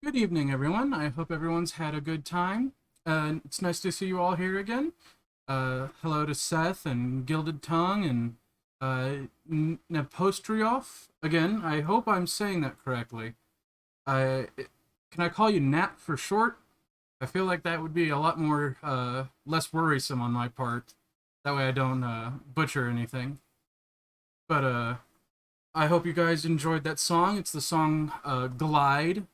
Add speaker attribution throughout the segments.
Speaker 1: Good evening, everyone. I hope everyone's had a good time. It's nice to see you all here again. Hello to Seth and Gilded Tongue and Nepostrioff. Again, I hope I'm saying that correctly. I can I call you Nap for short? I feel like that would be a lot more less worrisome on my part. That way I don't butcher anything. But I hope you guys enjoyed that song. It's the song Glide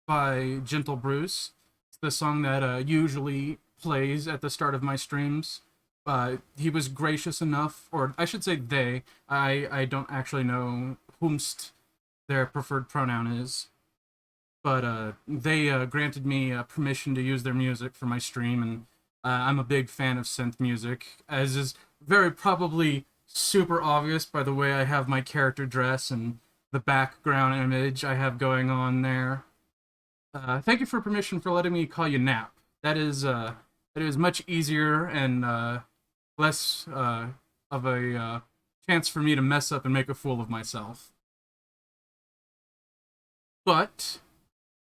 Speaker 1: by Gentle Bruce. It's the song that usually plays at the start of my streams. He was gracious enough, or I should say they. I don't actually know whomst their preferred pronoun is. But they granted me permission to use their music for my stream, and I'm a big fan of synth music, as is very probably super obvious by the way I have my character dress and the background image I have going on there. Thank you for permission for letting me call you Nap. That is much easier and less of a chance for me to mess up and make a fool of myself. But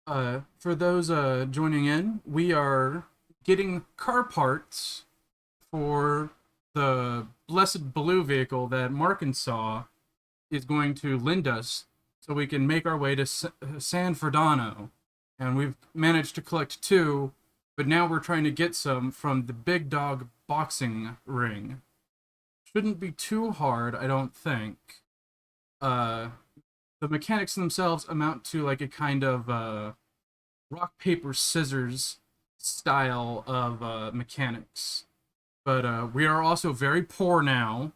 Speaker 1: for those joining in, we are getting car parts for the blessed blue vehicle that Markinsaw is going to lend us so we can make our way to San Ferdinando. And we've managed to collect two, but now we're trying to get some from the Big Dog boxing ring. Shouldn't be too hard, I don't think. The mechanics themselves amount to like a kind of rock, paper, scissors style of mechanics. But we are also very poor now,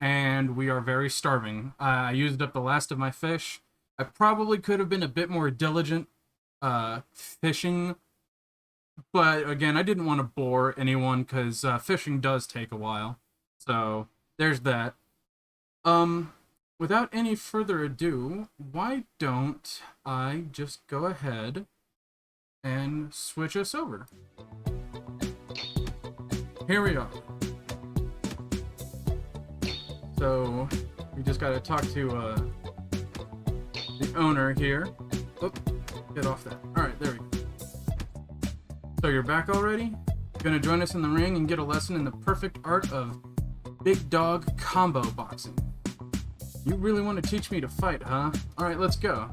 Speaker 1: and we are very starving. I used up the last of my fish. I probably could have been a bit more diligent fishing, but again, I didn't want to bore anyone because fishing does take a while. So there's that. Without any further ado, why don't I just go ahead and switch us over? Here we are. So we just got to talk to the owner here. Oop. Get off that. Alright, there we go. So you're back already? Gonna join us in the ring and get a lesson in the perfect art of big dog combo boxing. You really want to teach me to fight, huh? Alright, let's go.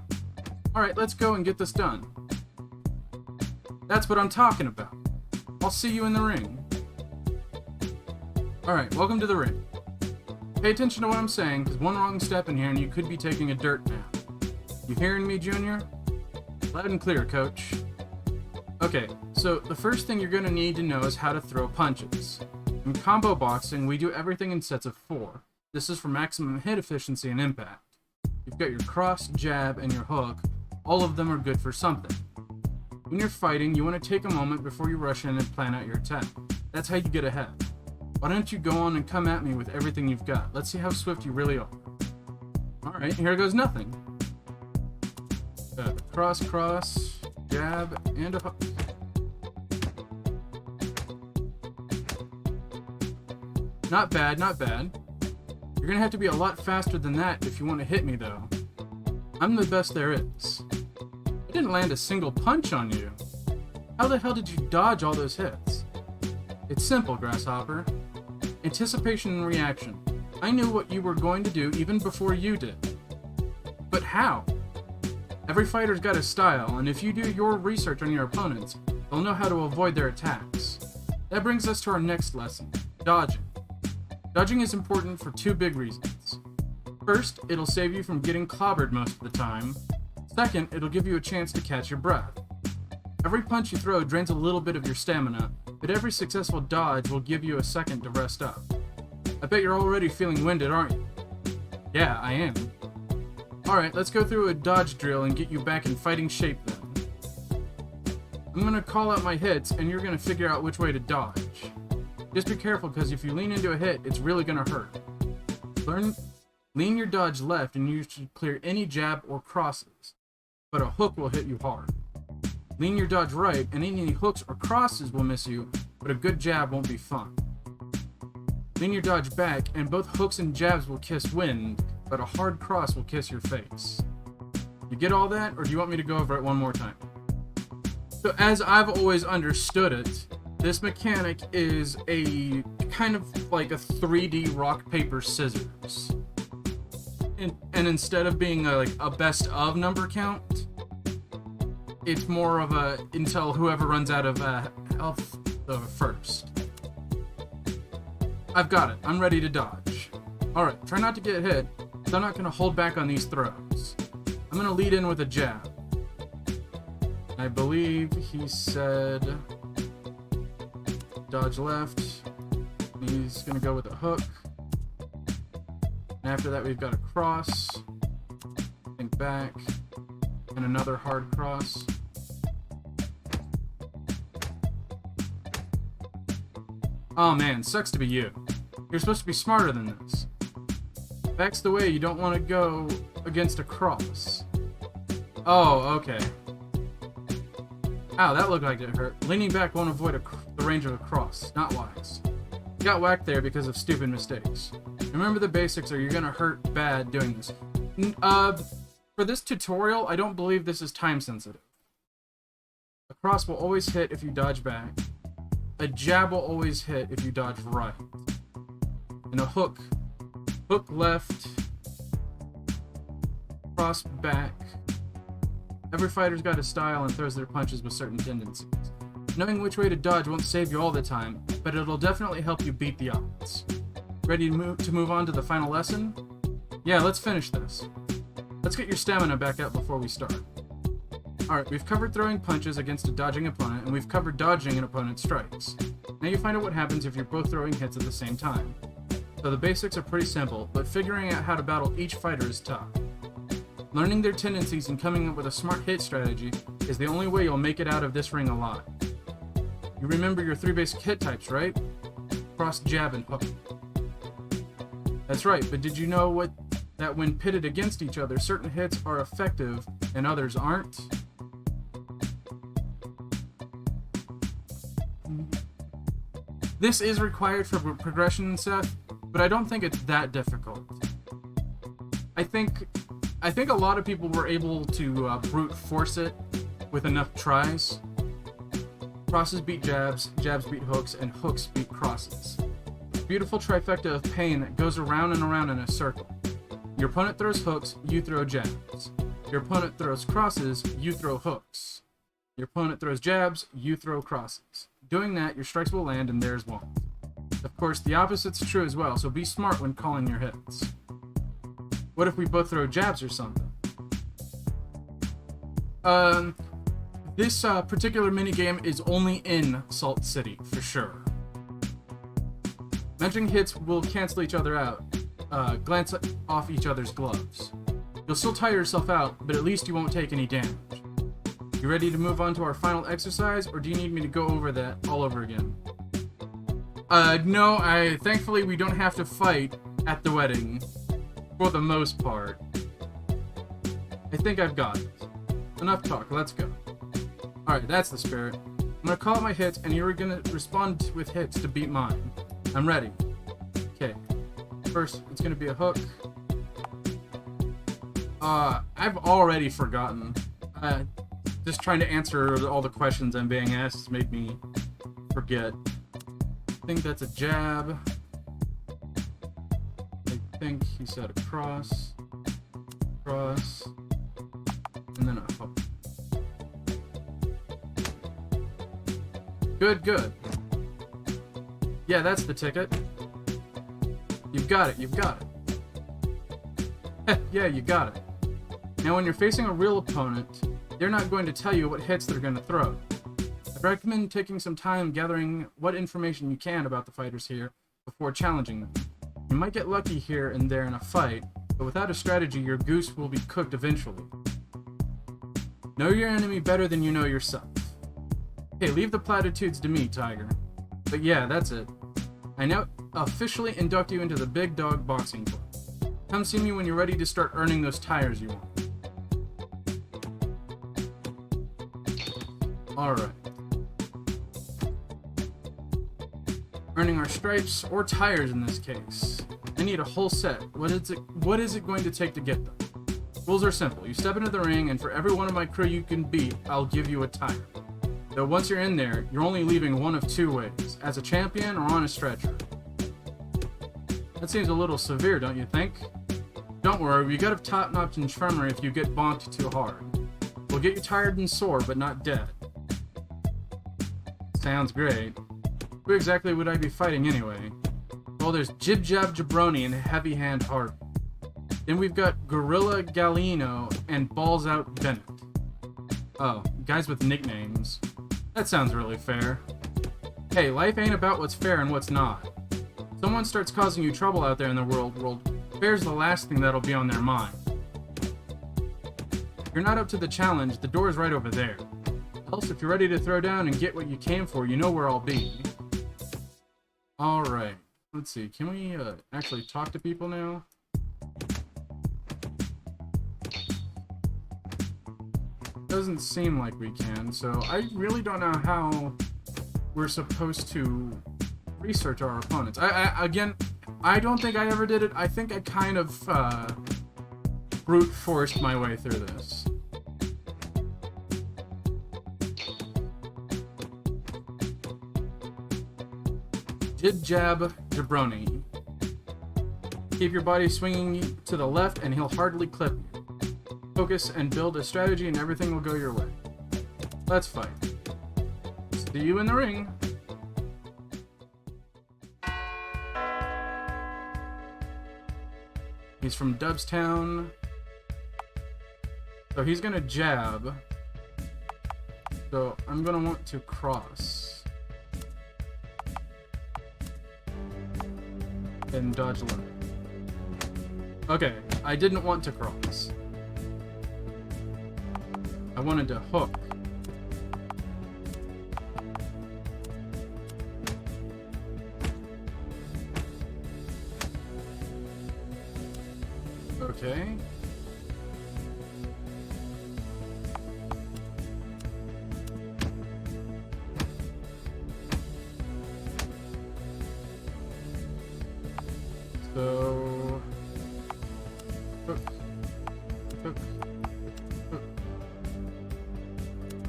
Speaker 1: Alright, let's go and get this done. That's what I'm talking about. I'll see you in the ring. Alright, welcome to the ring. Pay attention to what I'm saying, because one wrong step in here and you could be taking a dirt nap. You hearing me, Junior? Loud and clear, coach. Okay, so the first thing you're going to need to know is how to throw punches. In combo boxing, we do everything in sets of 4. This is for maximum hit efficiency and impact. You've got your cross, jab, and your hook. All of them are good for something. When you're fighting, you want to take a moment before you rush in and plan out your attack. That's how you get ahead. Why don't you go on and come at me with everything you've got? Let's see how swift you really are. Alright, here goes nothing. Cross, jab, and a hook. Not bad, not bad. You're gonna have to be a lot faster than that if you want to hit me, though. I'm the best there is. I didn't land a single punch on you. How the hell did you dodge all those hits? It's simple, Grasshopper. Anticipation and reaction. I knew what you were going to do even before you did. But how? Every fighter's got a style, and if you do your research on your opponents, they'll know how to avoid their attacks. That brings us to our next lesson, dodging. Dodging is important for 2 big reasons. First, it'll save you from getting clobbered most of the time. Second, it'll give you a chance to catch your breath. Every punch you throw drains a little bit of your stamina, but every successful dodge will give you a second to rest up. I bet you're already feeling winded, aren't you? Yeah, I am. Alright, let's go through a dodge drill and get you back in fighting shape then. I'm gonna call out my hits, and you're gonna figure out which way to dodge. Just be careful, because if you lean into a hit, it's really gonna hurt. Lean your dodge left, and you should clear any jab or crosses, but a hook will hit you hard. Lean your dodge right, and any hooks or crosses will miss you, but a good jab won't be fun. Lean your dodge back, and both hooks and jabs will kiss wind, but a hard cross will kiss your face. You get all that, or do you want me to go over it one more time? So as I've always understood it, this mechanic is a kind of like a 3D rock, paper, scissors. And instead of being like a best of number count, it's more of a until whoever runs out of health first. I've got it. I'm ready to dodge. Alright, try not to get hit, so I'm not going to hold back on these throws. I'm going to lead in with a jab. I believe he said dodge left. He's going to go with a hook. And after that, we've got a cross. Think back. And another hard cross. Oh man, sucks to be you. You're supposed to be smarter than this. Back's the way, you don't want to go against a cross. Oh, okay. Ow, that looked like it hurt. Leaning back won't avoid the range of a cross. Not wise. You got whacked there because of stupid mistakes. Remember the basics or you're gonna hurt bad doing this. For this tutorial, I don't believe this is time sensitive. A cross will always hit if you dodge back. A jab will always hit if you dodge right. And a hook left, cross back. Every fighter's got a style and throws their punches with certain tendencies. Knowing which way to dodge won't save you all the time, but it'll definitely help you beat the odds. Ready to move on to the final lesson? Yeah, let's finish this. Let's get your stamina back up before we start. Alright, we've covered throwing punches against a dodging opponent, and we've covered dodging an opponent's strikes. Now you find out what happens if you're both throwing hits at the same time. So the basics are pretty simple, but figuring out how to battle each fighter is tough. Learning their tendencies and coming up with a smart hit strategy is the only way you'll make it out of this ring alive. You remember your 3 basic hit types, right? Cross, jab, and hook. That's right, but did you know that when pitted against each other, certain hits are effective and others aren't? This is required for progression and stuff, but I don't think it's that difficult. I think a lot of people were able to brute force it with enough tries. Crosses beat jabs, jabs beat hooks, and hooks beat crosses. Beautiful trifecta of pain that goes around and around in a circle. Your opponent throws hooks, you throw jabs. Your opponent throws crosses, you throw hooks. Your opponent throws jabs, you throw crosses. Doing that, your strikes will land and theirs won't. Of course, the opposite's true as well, so be smart when calling your hits. What if we both throw jabs or something? This particular minigame is only in Salt City, for sure. Matching hits will cancel each other out. Glance off each other's gloves. You'll still tire yourself out, but at least you won't take any damage. You ready to move on to our final exercise, or do you need me to go over that all over again? No, thankfully we don't have to fight at the wedding, for the most part. I think I've got it. Enough talk, let's go. Alright, that's the spirit. I'm gonna call out my hits, and you're gonna respond with hits to beat mine. I'm ready. Okay. First, it's gonna be a hook. I've already forgotten. Just trying to answer all the questions I'm being asked made me forget. I think that's a jab. I think he said a cross, and then a hook. Good. Yeah, that's the ticket. You've got it. Yeah, you got it. Now when you're facing a real opponent, they're not going to tell you what hits they're going to throw. I'd recommend taking some time gathering what information you can about the fighters here before challenging them. You might get lucky here and there in a fight, but without a strategy, your goose will be cooked eventually. Know your enemy better than you know yourself. Hey, leave the platitudes to me, Tiger. But yeah, that's it. I now officially induct you into the Big Dog Boxing Club. Come see me when you're ready to start earning those tires you want. Alright. Earning our stripes, or tires in this case. I need a whole set. What is it going to take to get them? Rules are simple. You step into the ring, and for every one of my crew you can beat, I'll give you a tire. Though once you're in there, you're only leaving one of two ways, as a champion or on a stretcher. That seems a little severe, don't you think? Don't worry, we got a top-notch infirmary if you get bonked too hard. We'll get you tired and sore, but not dead. Sounds great. Who exactly would I be fighting anyway? Well, there's Jib Jab Jabroni and Heavy Hand Harvey. Then we've got Gorilla Galino and Balls Out Bennett. Oh, guys with nicknames. That sounds really fair. Hey, life ain't about what's fair and what's not. Someone starts causing you trouble out there in the world, fair's the last thing that'll be on their mind. If you're not up to the challenge, the door's right over there. Else, if you're ready to throw down and get what you came for, you know where I'll be. Alright, let's see, can we actually talk to people now? Doesn't seem like we can, so I really don't know how we're supposed to research our opponents. Again, I don't think I ever did it. I think I kind of brute forced my way through this. Jib Jab Jabroni. Keep your body swinging to the left and he'll hardly clip you. Focus and build a strategy and everything will go your way. Let's fight. See you in the ring. He's from Dubstown. So he's gonna jab. So I'm gonna want to cross. And dodge left. Okay, I didn't want to cross. I wanted to hook. Okay. So hook, hook, hook.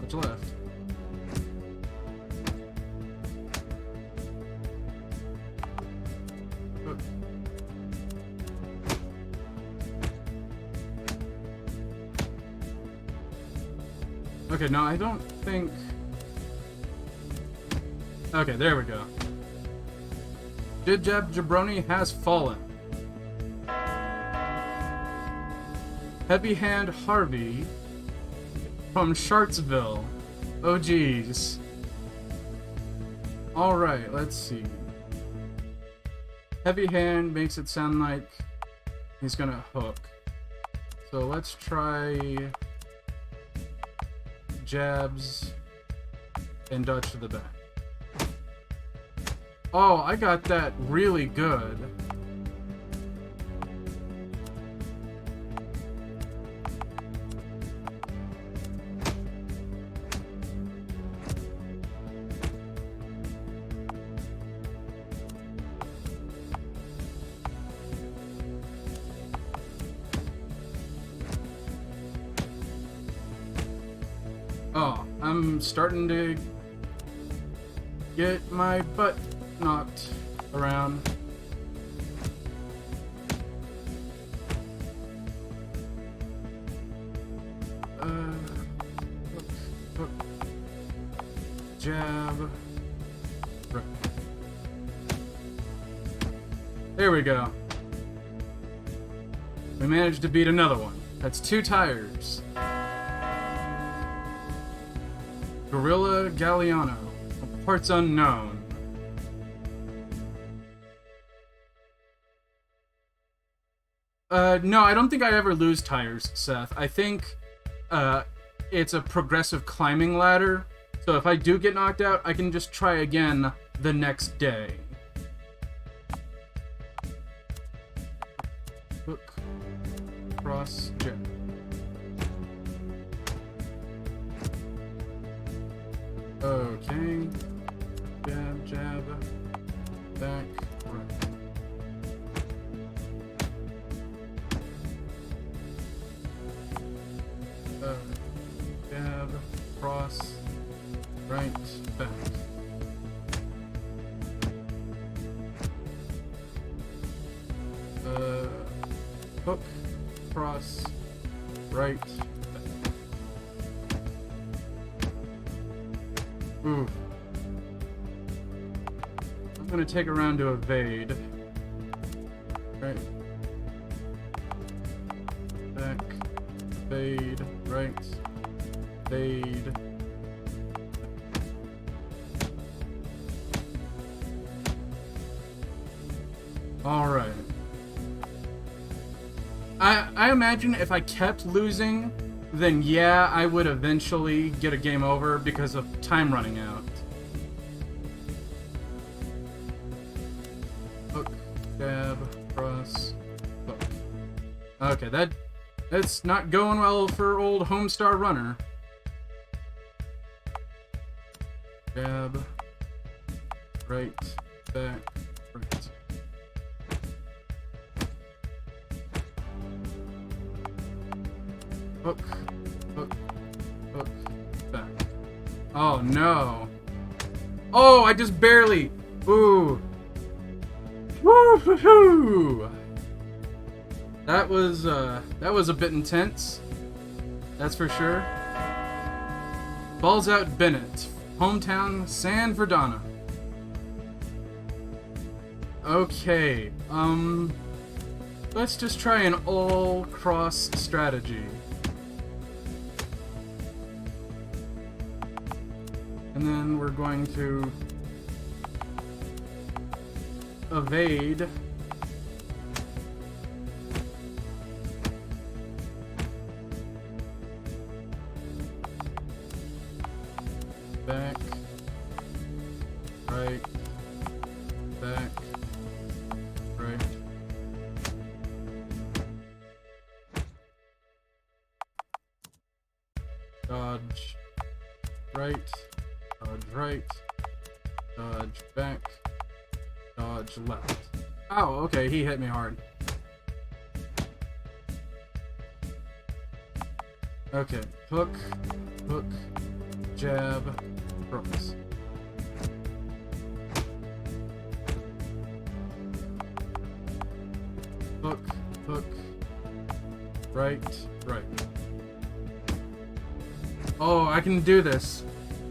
Speaker 1: What's left? Hook. Okay, no, I don't think... Okay, there we go. Jib Jab Jabroni has fallen. Heavy Hand Harvey from Shartsville. Oh geez. Alright, let's see. Heavy Hand makes it sound like he's gonna hook. So let's try jabs and dodge to the back. Oh, I got that really good. Oh, I'm starting to get my butt knocked around. Hook, hook, jab. Right. There we go. We managed to beat another one. That's 2 tires. Gorilla Galliano. Parts unknown. No, I don't think I ever lose tires, Seth. I think it's a progressive climbing ladder. So if I do get knocked out, I can just try again the next day. Hook, cross, jab. Okay. Jab, jab, back, right. Jab, cross, right. hook, cross, right. Ooh. I'm gonna take a round to evade. Right. Back. Evade. Right. Evade. Alright. I imagine if I kept losing, then yeah, I would eventually get a game over because of time running out. Hook, jab, cross, hook. Okay, that's not going well for old Homestar Runner. Jab, right, back, right. Hook, hook, hook, back. Oh no. Oh, I just barely. Ooh. Woo-hoo-hoo. That was a bit intense. That's for sure. Balls out Bennett. Hometown San Verdana. Okay. Let's just try an all-cross strategy. And then we're going to evade. Back. Right. Back. Right. Dodge. Right. Dodge right, dodge back, dodge left. Oh, okay, he hit me hard. Okay, hook, hook, jab, cross. Hook, hook, right, right. Oh, I can do this.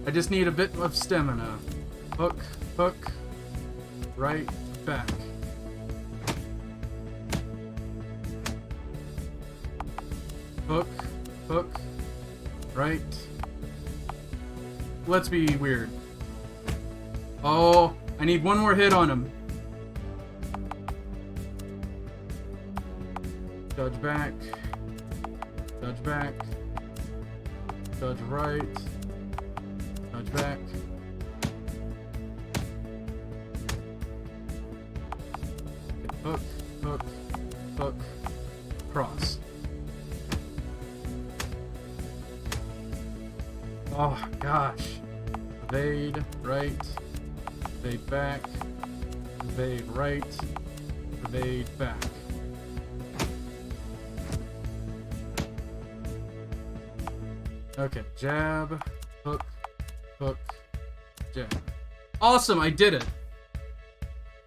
Speaker 1: I just need a bit of stamina. Hook, hook, right, back. Hook, hook, right. Let's be weird. Oh, I need one more hit on him. Dodge back. Dodge back. Dodge right. Dodge back. Hook, hook, hook, cross. Oh gosh. Evade right, evade back, evade right, evade back. Okay, jab, hook, hook, jab. Awesome, I did it.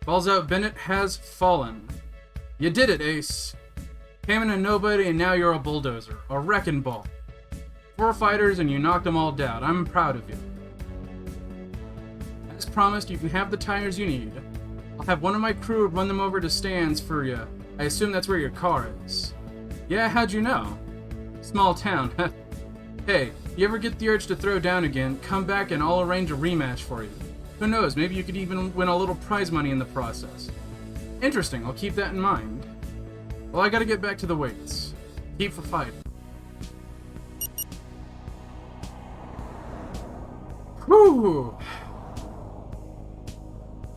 Speaker 1: Balls out, Bennett has fallen. You did it, Ace. Came in a nobody and now you're a bulldozer. A wrecking ball. 4 fighters and you knocked them all down. I'm proud of you. As promised, you can have the tires you need. I'll have one of my crew run them over to stands for you. I assume that's where your car is. Yeah, how'd you know? Small town. Hey, you ever get the urge to throw down again, come back and I'll arrange a rematch for you. Who knows, maybe you could even win a little prize money in the process. Interesting, I'll keep that in mind. Well, I gotta get back to the weights. Keep for fighting. Whew!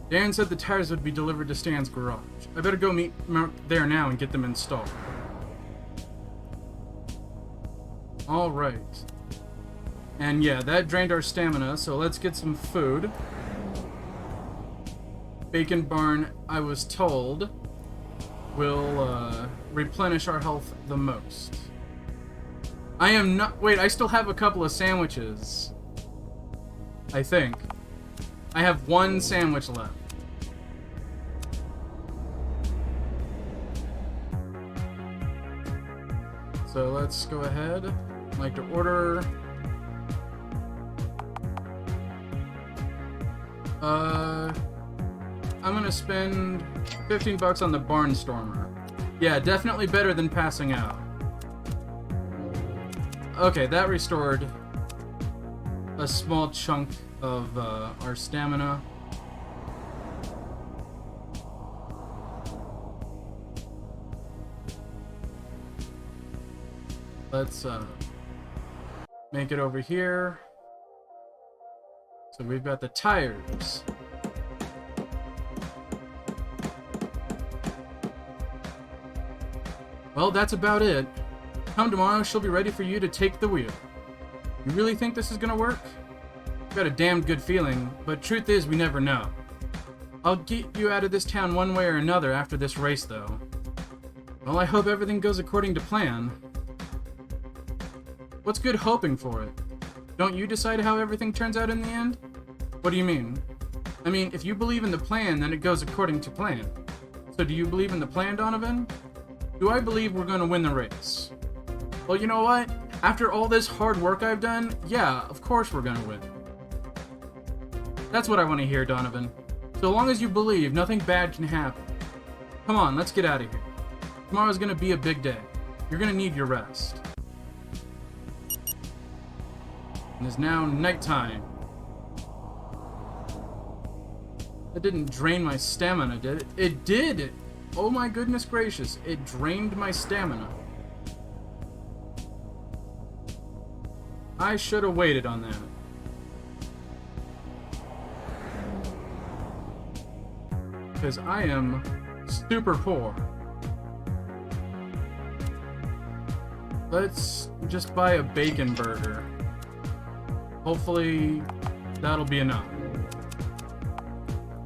Speaker 1: Dan said the tires would be delivered to Stan's garage. I better go meet Mark there now and get them installed. Alright. And yeah, that drained our stamina, so let's get some food. Bacon Barn, I was told, will replenish our health the most. I am not... Wait, I still have a couple of sandwiches. I think. I have 1 sandwich left. So let's go ahead. I'd like to order... I'm gonna spend 15 bucks on the Barnstormer. Yeah, definitely better than passing out. Okay, that restored a small chunk of our stamina. Let's make it over here. So we've got the tires. Well, that's about it. Come tomorrow, she'll be ready for you to take the wheel. You really think this is gonna work? I've got a damned good feeling, but truth is, we never know. I'll get you out of this town one way or another after this race, though. Well, I hope everything goes according to plan. What's good hoping for it? Don't you decide how everything turns out in the end? What do you mean? I mean, if you believe in the plan, then it goes according to plan. So do you believe in the plan, Donovan? Do I believe we're going to win the race? Well, you know what? After all this hard work I've done, yeah, of course we're going to win. That's what I want to hear, Donovan. So long as you believe, nothing bad can happen. Come on, let's get out of here. Tomorrow's going to be a big day. You're going to need your rest. And it's now nighttime. That didn't drain my stamina, did it? It did! Oh my goodness gracious, it drained my stamina. I should have waited on that. Because I am super poor. Let's just buy a bacon burger. Hopefully that'll be enough.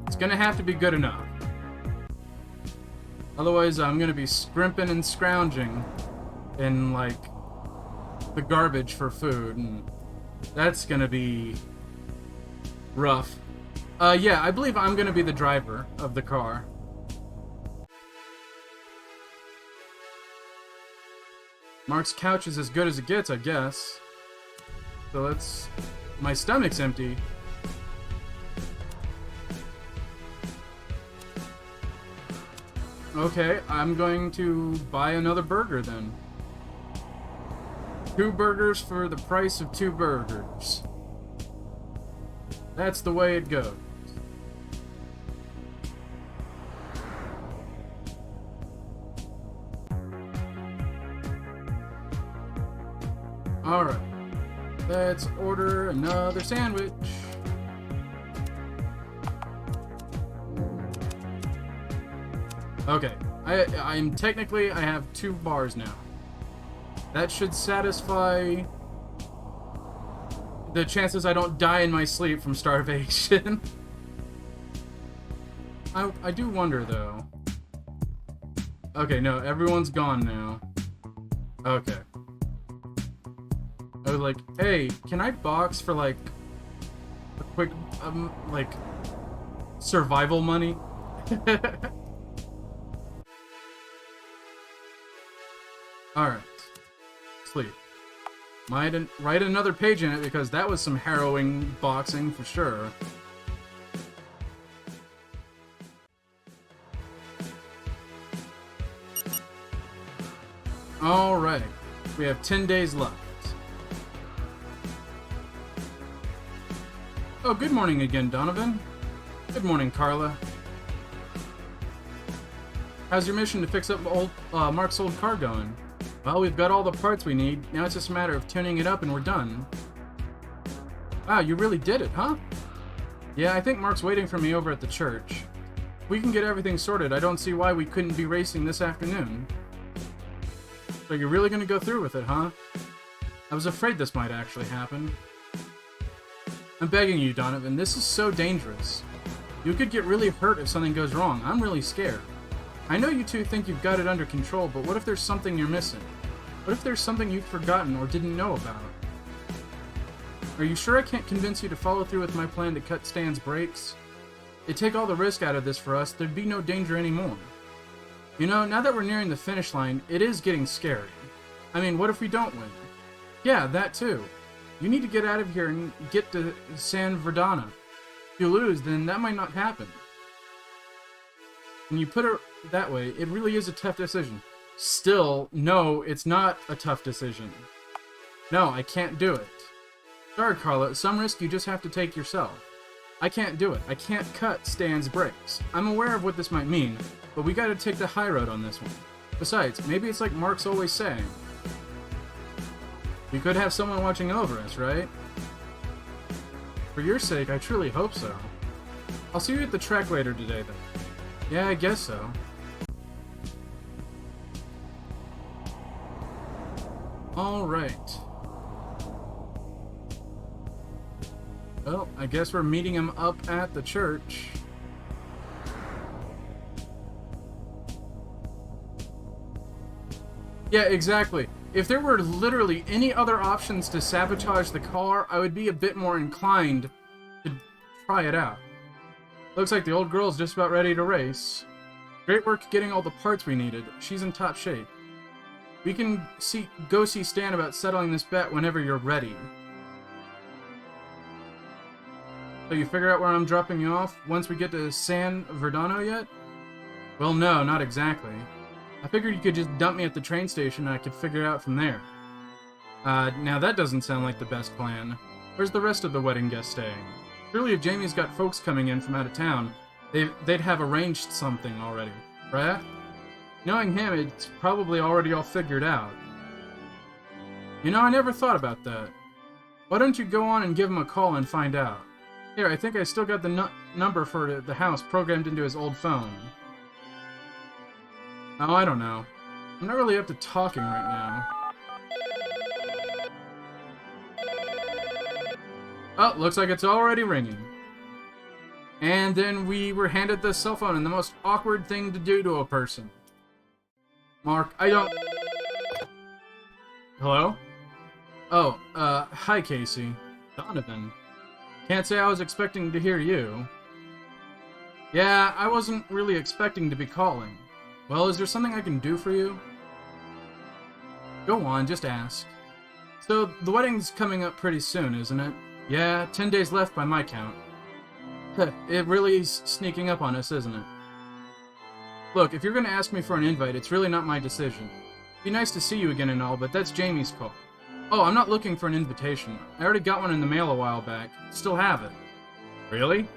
Speaker 1: It's gonna have to be good enough. Otherwise, I'm gonna be scrimping and scrounging in, like, the garbage for food, and that's gonna be rough. Yeah, I believe I'm gonna be the driver of the car. Mark's couch is as good as it gets, I guess. So let's... My stomach's empty. Okay, I'm going to buy another burger then. 2 burgers for the price of 2 burgers. That's the way it goes. Alright. Let's order another sandwich. Okay, I'm technically, I have 2 bars now. That should satisfy the chances I don't die in my sleep from starvation. I do wonder, though. Okay, no, everyone's gone now. Okay. I was like, hey, can I box for, like, a quick, like, survival money? Alright. Sleep. Might write another page in it because that was some harrowing boxing for sure. Alright. We have 10 days left. Oh, good morning again, Donovan. Good morning, Carla. How's your mission to fix up Mark's old car going? Well, we've got all the parts we need. Now it's just a matter of tuning it up and we're done. Wow, you really did it, huh? Yeah, I think Mark's waiting for me over at the church. If we can get everything sorted, I don't see why we couldn't be racing this afternoon. So you're really gonna go through with it, huh? I was afraid this might actually happen. I'm begging you, Donovan, this is so dangerous. You could get really hurt if something goes wrong. I'm really scared. I know you two think you've got it under control, but what if there's something you're missing? What if there's something you've forgotten or didn't know about? Are you sure I can't convince you to follow through with my plan to cut Stan's brakes? It'd take all the risk out of this for us, there'd be no danger anymore. You know, now that we're nearing the finish line, it is getting scary. I mean, what if we don't win? Yeah, that too. You need to get out of here and get to San Verdana. If you lose, then that might not happen. When you put it that way, it really is a tough decision. Still, no, it's not a tough decision. No, I can't do it. Sorry, Carla, some risk you just have to take yourself. I can't do it. I can't cut Stan's brakes. I'm aware of what this might mean, but we gotta take the high road on this one. Besides, maybe it's like Mark's always saying. We could have someone watching over us, right? For your sake, I truly hope so. I'll see you at the track later today, then. Yeah, I guess so. Alright. Well, I guess we're meeting him up at the church. Yeah, exactly. If there were literally any other options to sabotage the car, I would be a bit more inclined to try it out. Looks like the old girl's just about ready to race. Great work getting all the parts we needed. She's in top shape. We can go see Stan about settling this bet whenever you're ready. So you figure out where I'm dropping you off once we get to San Verdano yet? Well, no, not exactly. I figured you could just dump me at the train station and I could figure it out from there. Now that doesn't sound like the best plan. Where's the rest of the wedding guests staying? Surely if Jamie's got folks coming in from out of town, they'd have arranged something already, right? Knowing him, it's probably already all figured out. You know, I never thought about that. Why don't you go on and give him a call and find out? Here, I think I still got the number for the house programmed into his old phone. Oh, I don't know. I'm not really up to talking right now. Oh, looks like it's already ringing. And then we were handed the cell phone, and the most awkward thing to do to a person. Mark, I don't... Hello? Oh, hi, Casey. Donovan. Can't say I was expecting to hear you. Yeah, I wasn't really expecting to be calling. Well, is there something I can do for you? Go on, just ask. So, the wedding's coming up pretty soon, isn't it? Yeah, 10 days left by my count. It really is sneaking up on us, isn't it? Look, if you're gonna ask me for an invite, it's really not my decision. It'd be nice to see you again and all, but that's Jamie's call. Oh, I'm not looking for an invitation. I already got one in the mail a while back. Still have it. Really?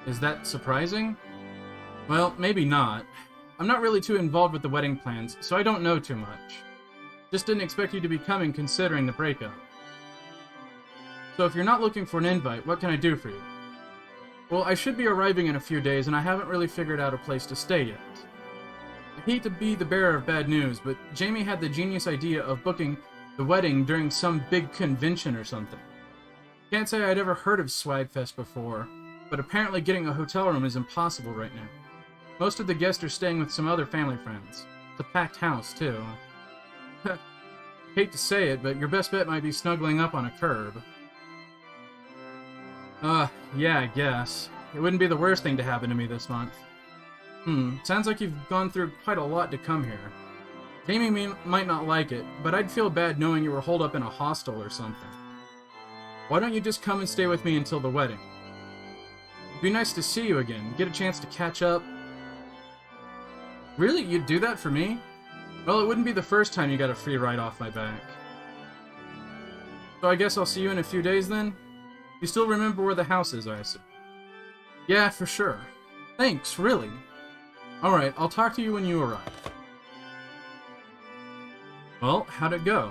Speaker 1: Is that surprising? Well, maybe not. I'm not really too involved with the wedding plans, so I don't know too much. Just didn't expect you to be coming considering the breakup. So if you're not looking for an invite, what can I do for you? Well, I should be arriving in a few days, and I haven't really figured out a place to stay yet. I hate to be the bearer of bad news, but Jamie had the genius idea of booking the wedding during some big convention or something. Can't say I'd ever heard of Swagfest before, but apparently getting a hotel room is impossible right now. Most of the guests are staying with some other family friends. It's a packed house, too. Hate to say it, but your best bet might be snuggling up on a curb. Yeah, I guess. It wouldn't be the worst thing to happen to me this month. Sounds like you've gone through quite a lot to come here. Jamie might not like it, but I'd feel bad knowing you were holed up in a hostel or something. Why don't you just come and stay with me until the wedding? It'd be nice to see you again, get a chance to catch up. Really? You'd do that for me? Well, it wouldn't be the first time you got a free ride off my back. So I guess I'll see you in a few days then? You still remember where the house is, I assume? Yeah, for sure. Thanks, really. Alright, I'll talk to you when you arrive. Well, how'd it go?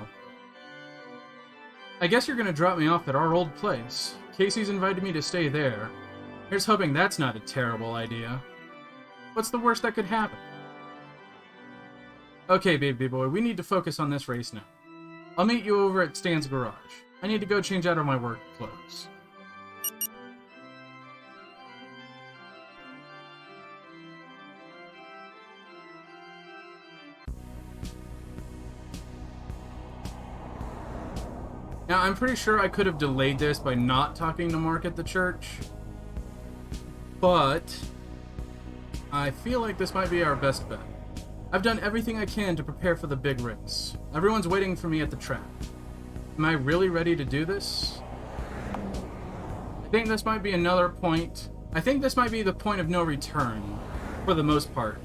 Speaker 1: I guess you're gonna drop me off at our old place. Casey's invited me to stay there. Here's hoping that's not a terrible idea. What's the worst that could happen? Okay, baby boy, we need to focus on this race now. I'll meet you over at Stan's garage. I need to go change out of my work clothes. Now, I'm pretty sure I could have delayed this by not talking to Mark at the church, but I feel like this might be our best bet. I've done everything I can to prepare for the big race. Everyone's waiting for me at the track. Am I really ready to do this? I think this might be another point. I think this might be the point of no return, for the most part.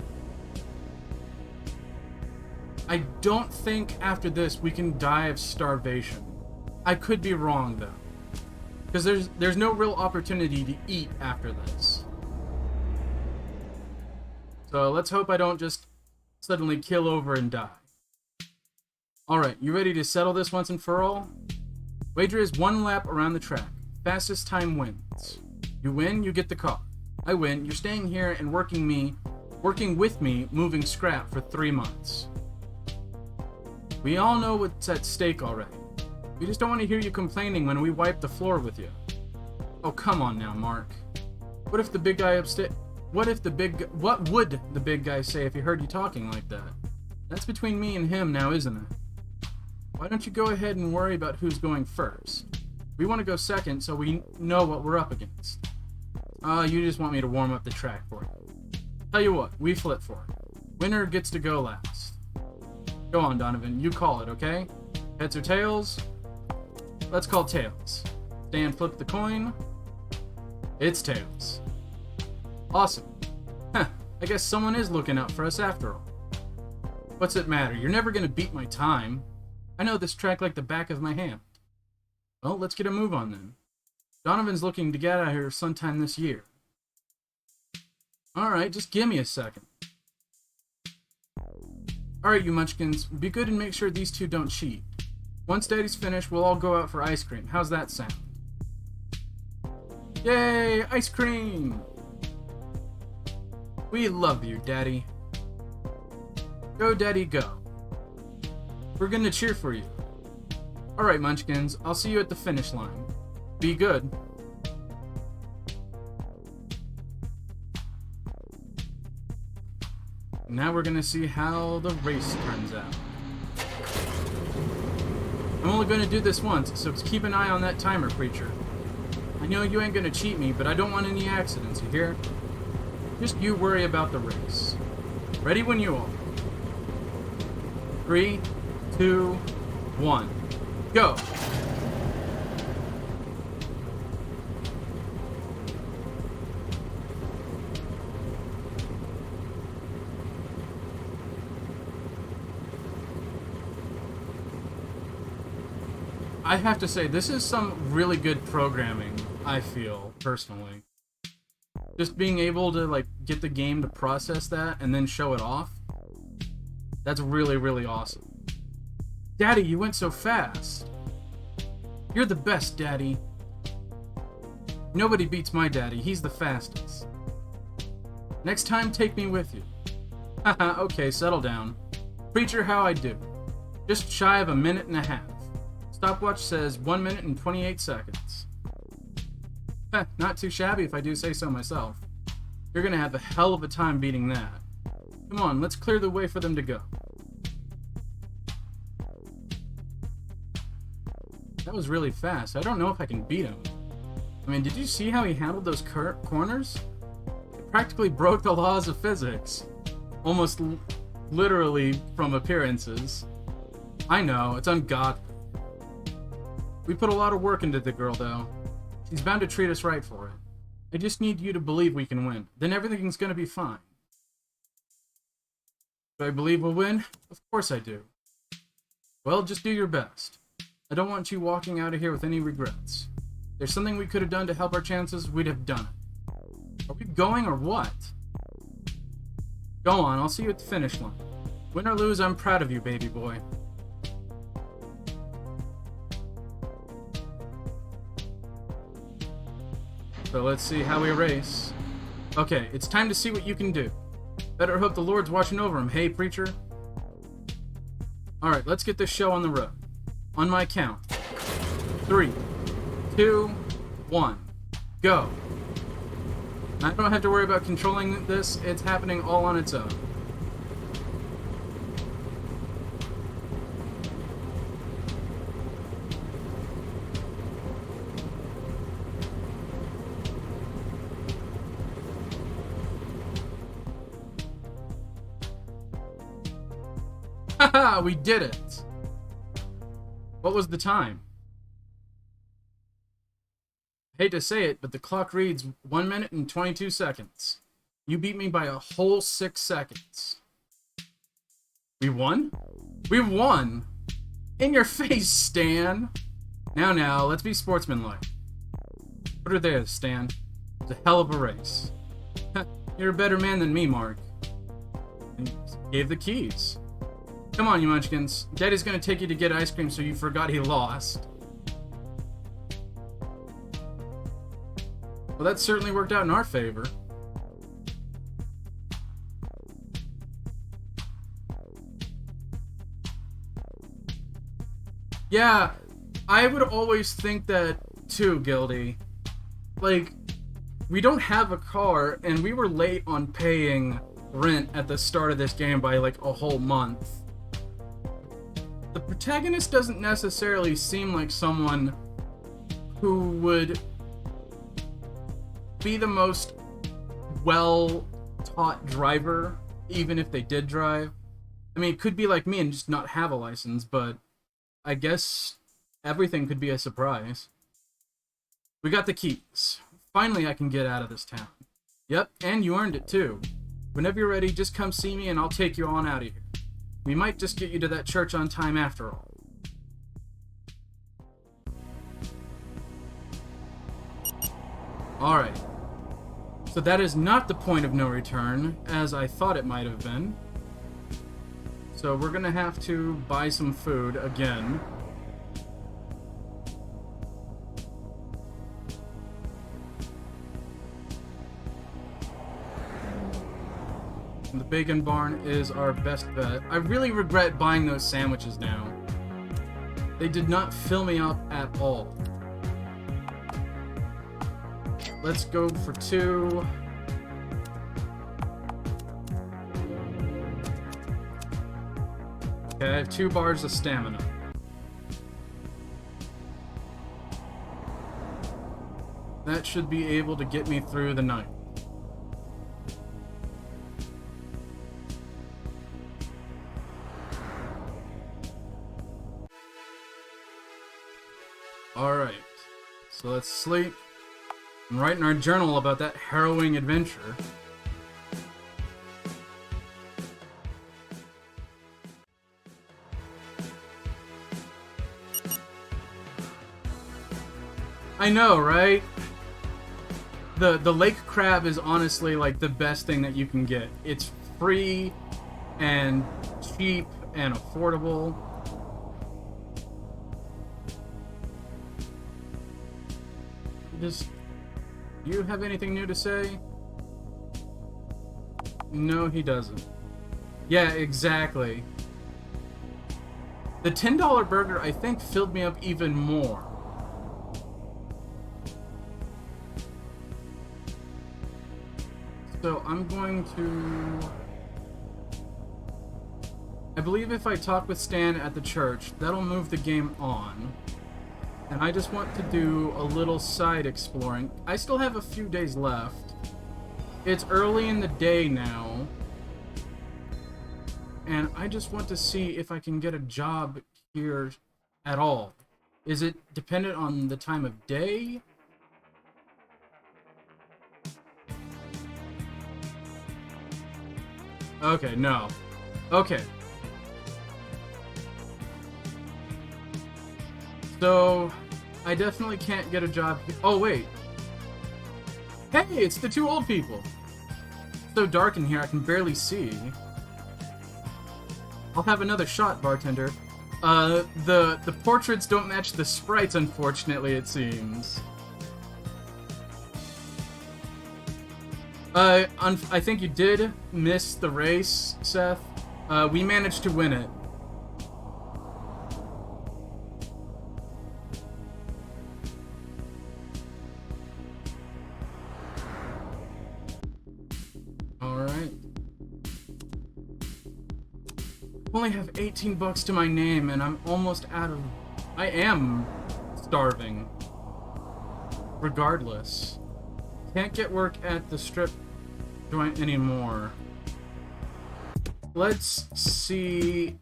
Speaker 1: I don't think after this we can die of starvation. I could be wrong though, because there's no real opportunity to eat after this. So let's hope I don't just suddenly kill over and die. Alright, you ready to settle this once and for all? Wager is 1 lap around the track. Fastest time wins. You win, you get the car. I win, you're staying here and working with me, moving scrap for 3 months. We all know what's at stake already. We just don't want to hear you complaining when we wipe the floor with you. Oh, come on now, Mark. What if the big guy What would the big guy say if he heard you talking like that? That's between me and him now, isn't it? Why don't you go ahead and worry about who's going first? We want to go second so we know what we're up against. You just want me to warm up the track for you. Tell you what, we flip for it. Winner gets to go last. Go on, Donovan, you call it, okay? Heads or tails? Let's call tails. Dan, flip the coin. It's tails. Awesome. Huh, I guess someone is looking out for us after all. What's it matter? You're never gonna beat my time. I know this track like the back of my hand. Well, let's get a move on then. Donovan's looking to get out of here sometime this year. Alright, just give me a second. Alright, you munchkins, be good and make sure these two don't cheat. Once Daddy's finished, we'll all go out for ice cream. How's that sound? Yay, ice cream! We love you, Daddy. Go, Daddy, go. We're gonna cheer for you. Alright, munchkins, I'll see you at the finish line. Be good. Now we're gonna see how the race turns out. I'm only gonna do this once, so keep an eye on that timer, Preacher. I know you ain't gonna cheat me, but I don't want any accidents, you hear? Just you worry about the race. Ready when you are. 3, 2, 1. Go! I have to say, this is some really good programming, I feel, personally. Just being able to, like, get the game to process that and then show it off. That's really, really awesome. Daddy, you went so fast. You're the best, Daddy. Nobody beats my daddy. He's the fastest. Next time, take me with you. Haha, okay, settle down. Preacher, how I do? Just shy of a minute and a half. Stopwatch says 1 minute and 28 seconds. Not too shabby if I do say so myself. You're gonna have a hell of a time beating that. Come on, let's clear the way for them to go. That was really fast. I don't know if I can beat him. I mean, did you see how he handled those corners? It practically broke the laws of physics. Almost literally from appearances. I know, it's ungodly. We put a lot of work into the girl, though. She's bound to treat us right for it. I just need you to believe we can win. Then everything's gonna be fine. Do I believe we'll win? Of course I do. Well, just do your best. I don't want you walking out of here with any regrets. If there's something we could have done to help our chances, we'd have done it. Are we going or what? Go on, I'll see you at the finish line. Win or lose, I'm proud of you, baby boy. So let's see how we race. Okay, it's time to see what you can do. Better hope the Lord's watching over him, hey, preacher? Alright, let's get this show on the road. On my count. 3, 2, 1. Go. I don't have to worry about controlling this, it's happening all on its own. We did it! What was the time? I hate to say it, but the clock reads 1 minute and 22 seconds. You beat me by a whole 6 seconds. We won? We won! In your face, Stan! Now, let's be sportsmanlike. What are theirs, Stan? It's a hell of a race. You're a better man than me, Mark. And he gave the keys. Come on, you munchkins. Daddy's gonna take you to get ice cream so you forgot he lost. Well, that certainly worked out in our favor. Yeah, I would always think that too, Gildy. Like, we don't have a car, and we were late on paying rent at the start of this game by like a whole month. The protagonist doesn't necessarily seem like someone who would be the most well-taught driver, even if they did drive. I mean, it could be like me and just not have a license, but I guess everything could be a surprise. We got the keys. Finally, I can get out of this town. Yep, and you earned it too. Whenever you're ready, just come see me and I'll take you on out of here. We might just get you to that church on time after all. Alright. So that is not the point of no return, as I thought it might have been. So we're gonna have to buy some food again. And the bacon barn is our best bet. I really regret buying those sandwiches now. They did not fill me up at all. Let's go for 2. Okay, I have 2 bars of stamina. That should be able to get me through the night. Alright, so let's sleep and write in our journal about that harrowing adventure. I know, right? The lake crab is honestly like the best thing that you can get. It's free and cheap and affordable. Do you have anything new to say? No, he doesn't. Yeah, exactly. The $10 burger, I think, filled me up even more. So I'm going to... I believe if I talk with Stan at the church, that'll move the game on. And I just want to do a little side exploring. I still have a few days left. It's early in the day now. And I just want to see if I can get a job here at all. Is it dependent on the time of day? Okay, no. Okay. So, I definitely can't get a job. Oh, wait. Hey, it's the 2 old people. It's so dark in here, I can barely see. I'll have another shot, bartender. The portraits don't match the sprites, unfortunately, it seems. I think you did miss the race, Seth. We managed to win it. I only have 18 bucks to my name, and I'm almost out of... I am starving. Regardless. Can't get work at the strip joint anymore. Let's see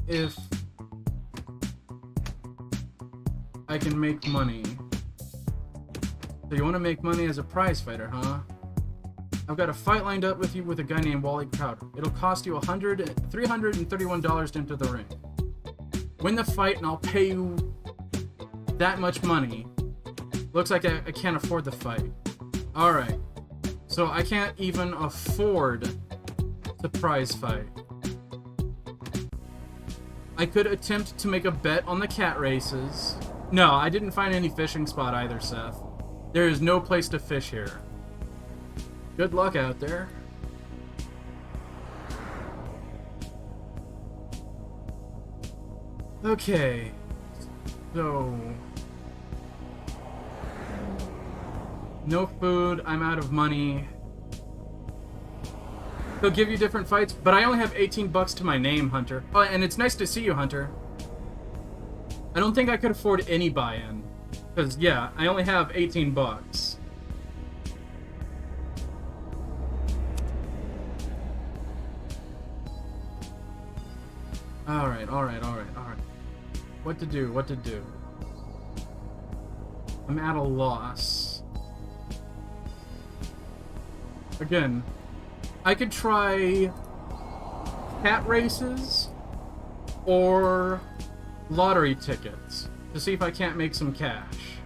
Speaker 1: if I can make money. So you want to make money as a prize fighter, huh? I've got a fight lined up with you with a guy named Wally Crowder. It'll cost you $331 to enter the ring. Win the fight and I'll pay you that much money. Looks like I can't afford the fight. Alright. So I can't even afford the prize fight. I could attempt to make a bet on the cat races. No, I didn't find any fishing spot either, Seth. There is no place to fish here. Good luck out there. Okay. So... no food, I'm out of money. They'll give you different fights, but I only have 18 bucks to my name, Hunter. Oh, and it's nice to see you, Hunter. I don't think I could afford any buy-in. Because, yeah, I only have 18 bucks. Alright. What to do? I'm at a loss. Again, I could try cat races or lottery tickets to see if I can't make some cash.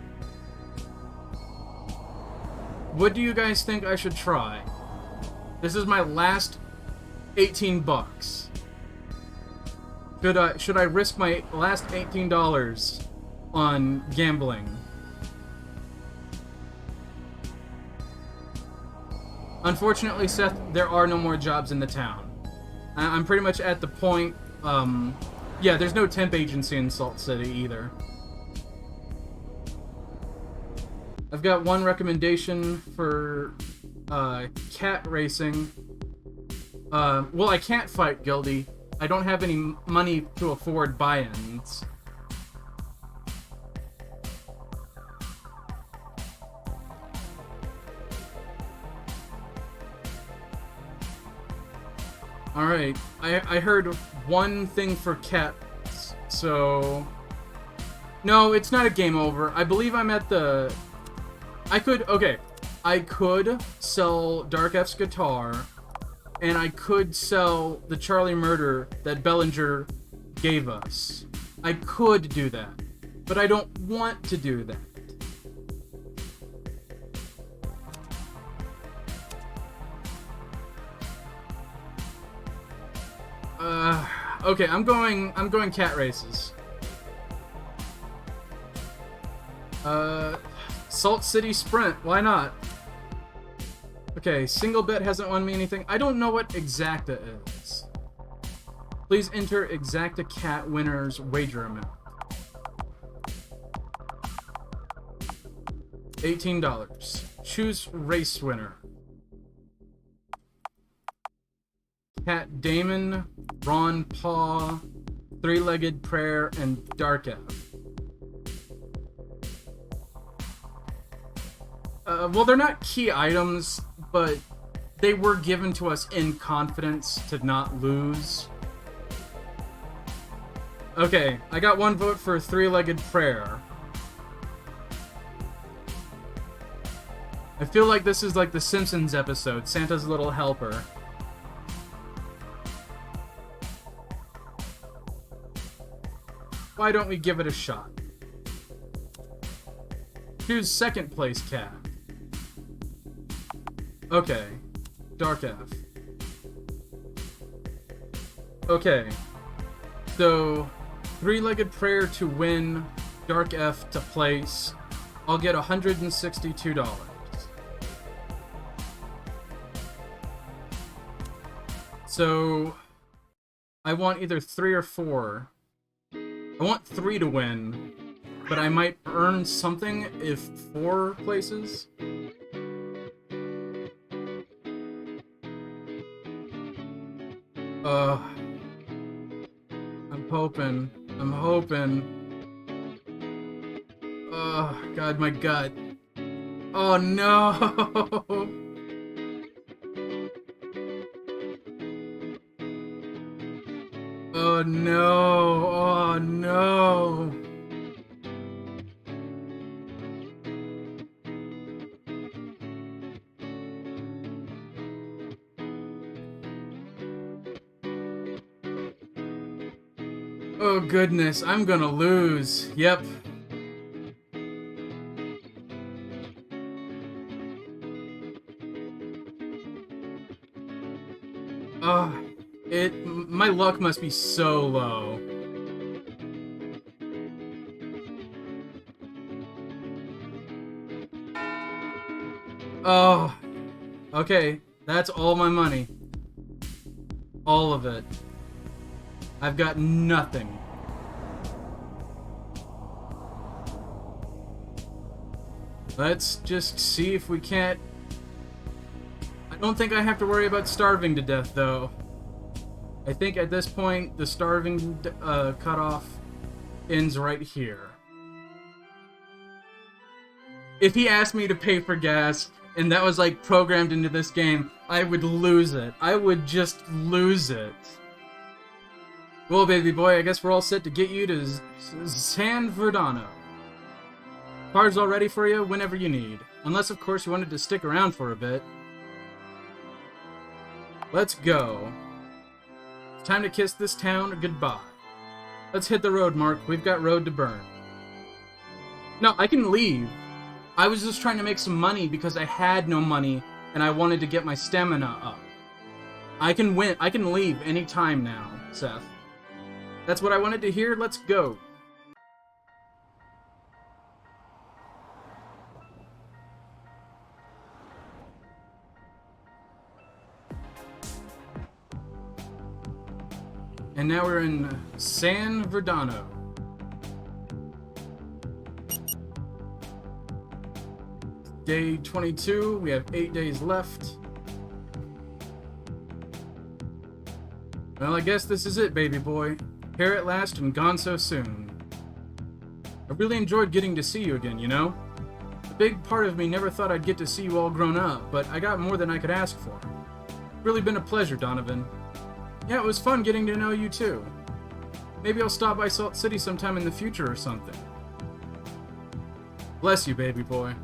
Speaker 1: What do you guys think I should try? This is my last 18 bucks. Should I risk my last $18 on gambling? Unfortunately, Seth, there are no more jobs in the town. I'm pretty much at the point, yeah, there's no temp agency in Salt City either. I've got one recommendation for, cat racing. Well, I can't fight Gildy. I don't have any money to afford buy-ins. Alright, I heard one thing for cats, so... No, it's not a game over. I believe I'm at the... I could sell Dark F's guitar, and I could sell the Charlie Murder that Bellinger gave us. I could do that, but I don't want to do that. Okay, I'm going cat races. Salt City Sprint, why not? Okay, single bet hasn't won me anything. I don't know what Exacta is. Please enter Exacta Cat winner's wager amount. $18. Choose race winner. Cat Damon, Ron Paw, Three-Legged Prayer, and Dark F. Well, they're not key items, but they were given to us in confidence to not lose. Okay, I got one vote for Three-Legged Prayer. I feel like this is like the Simpsons episode, Santa's Little Helper. Why don't we give it a shot? Choose second place cat. Okay. Dark F. Okay. So, Three-Legged Prayer to win, Dark F to place. I'll get $162. So, I want either 3 or 4. I want 3 to win, but I might earn something if 4 places. I'm hoping. Oh, God, my gut. Oh, no! Oh, Oh no! Oh no! Oh goodness, I'm gonna lose. Yep. My luck must be so low. Oh, okay. That's all my money. All of it. I've got nothing. Let's just see if we can't... I don't think I have to worry about starving to death, though. I think at this point, the starving cutoff ends right here. If he asked me to pay for gas, and that was like programmed into this game, I would lose it. I would just lose it. Well, baby boy, I guess we're all set to get you to San Verdano. Car's all ready for you whenever you need. Unless, of course, you wanted to stick around for a bit. Let's go. It's time to kiss this town goodbye. Let's hit the road, Mark. We've got road to burn. No, I can leave. I was just trying to make some money because I had no money and I wanted to get my stamina up. I can leave any time now, Seth. That's what I wanted to hear. Let's go. And now we're in San Verdano. Day 22, we have 8 days left. Well, I guess this is it, baby boy. Here at last and gone so soon. I really enjoyed getting to see you again, you know? A big part of me never thought I'd get to see you all grown up, but I got more than I could ask for. It's really been a pleasure, Donovan. Yeah, it was fun getting to know you too. Maybe I'll stop by Salt City sometime in the future or something. Bless you, baby boy.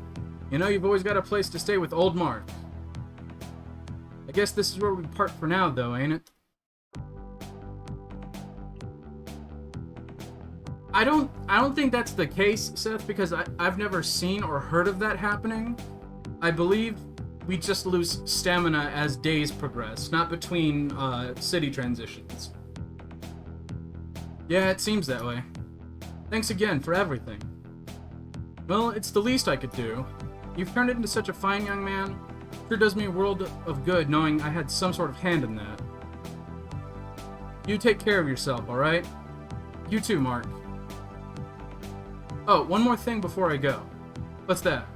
Speaker 1: You know, you've always got a place to stay with old Mark. I guess this is where we part for now, though, ain't it? I don't think that's the case, Seth, because I've never seen or heard of that happening. I believe we just lose stamina as days progress, not between city transitions. Yeah, it seems that way. Thanks again for everything. Well, it's the least I could do. You've turned into such a fine young man. Sure does me a world of good knowing I had some sort of hand in that. You take care of yourself, alright? You too, Mark. Oh, one more thing before I go. What's that?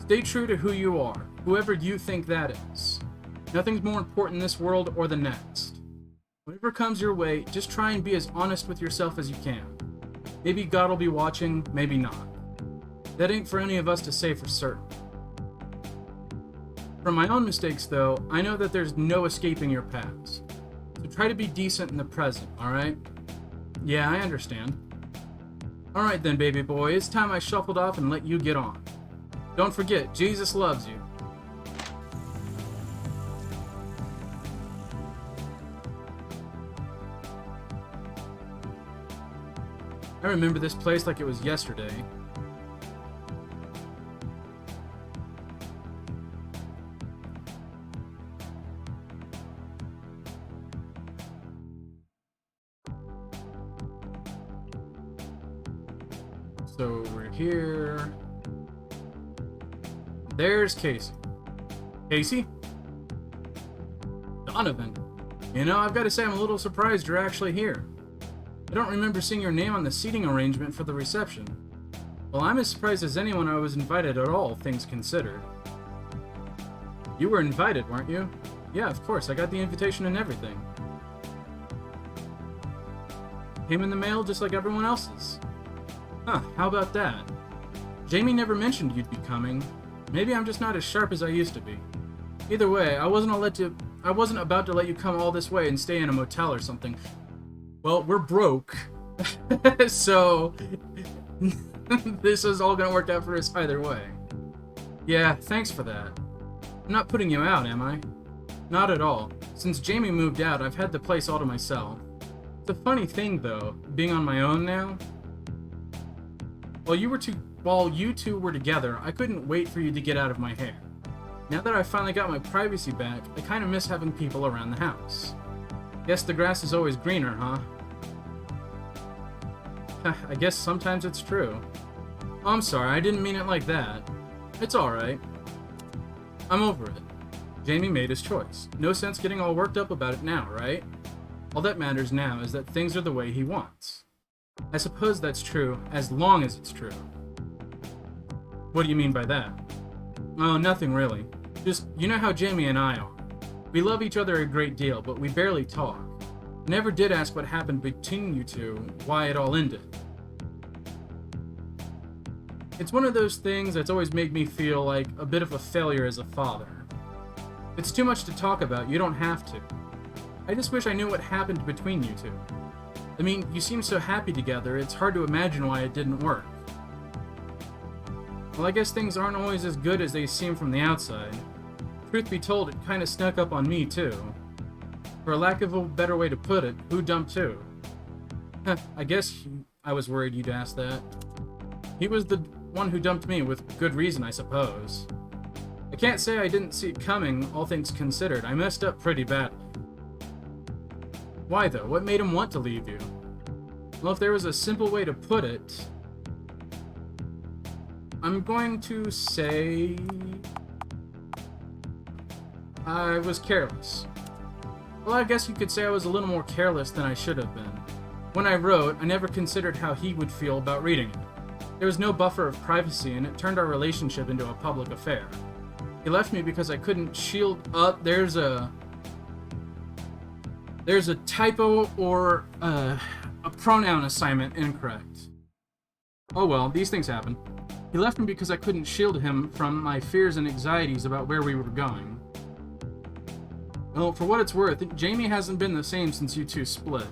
Speaker 1: Stay true to who you are, whoever you think that is. Nothing's more important in this world or the next. Whatever comes your way, just try and be as honest with yourself as you can. Maybe God will be watching, maybe not. That ain't for any of us to say for certain. From my own mistakes, though, I know that there's no escaping your past. So try to be decent in the present, alright? Yeah, I understand. Alright then, baby boy, it's time I shuffled off and let you get on. Don't forget, Jesus loves you. I remember this place like it was yesterday. So we're here. There's Casey. Casey? Donovan. You know, I've got to say I'm a little surprised you're actually here. I don't remember seeing your name on the seating arrangement for the reception. Well, I'm as surprised as anyone I was invited at all, things considered. You were invited, weren't you? Yeah, of course, I got the invitation and everything. Came in the mail just like everyone else's. Huh, how about that? Jamie never mentioned you'd be coming. Maybe I'm just not as sharp as I used to be. Either way, I wasn't about to let you come all this way and stay in a motel or something. Well, we're broke. So this is all gonna work out for us either way. Yeah, thanks for that. I'm not putting you out, am I? Not at all. Since Jamie moved out, I've had the place all to myself. It's a funny thing, though, being on my own now. While you two were together, I couldn't wait for you to get out of my hair. Now that I finally got my privacy back, I kind of miss having people around the house. Guess the grass is always greener, huh? I guess sometimes it's true. Oh, I'm sorry, I didn't mean it like that. It's alright. I'm over it. Jamie made his choice. No sense getting all worked up about it now, right? All that matters now is that things are the way he wants. I suppose that's true, as long as it's true. What do you mean by that? Oh, nothing really. Just, you know how Jamie and I are. We love each other a great deal, but we barely talk. I never did ask what happened between you two, why it all ended. It's one of those things that's always made me feel like a bit of a failure as a father. If it's too much to talk about, you don't have to. I just wish I knew what happened between you two. I mean, you seem so happy together, it's hard to imagine why it didn't work. Well, I guess things aren't always as good as they seem from the outside. Truth be told, it kinda snuck up on me too. For a lack of a better way to put it, who dumped who? I guess I was worried you'd ask that. He was the one who dumped me, with good reason, I suppose. I can't say I didn't see it coming, all things considered. I messed up pretty badly. Why though? What made him want to leave you? Well, if there was a simple way to put it, I'm going to say I was careless. Well, I guess you could say I was a little more careless than I should have been. When I wrote, I never considered how he would feel about reading it. There was no buffer of privacy, and it turned our relationship into a public affair. He left me because I couldn't shield up. There's a typo or a pronoun assignment incorrect. Oh well, these things happen. He left me because I couldn't shield him from my fears and anxieties about where we were going. Well, for what it's worth, Jamie hasn't been the same since you two split.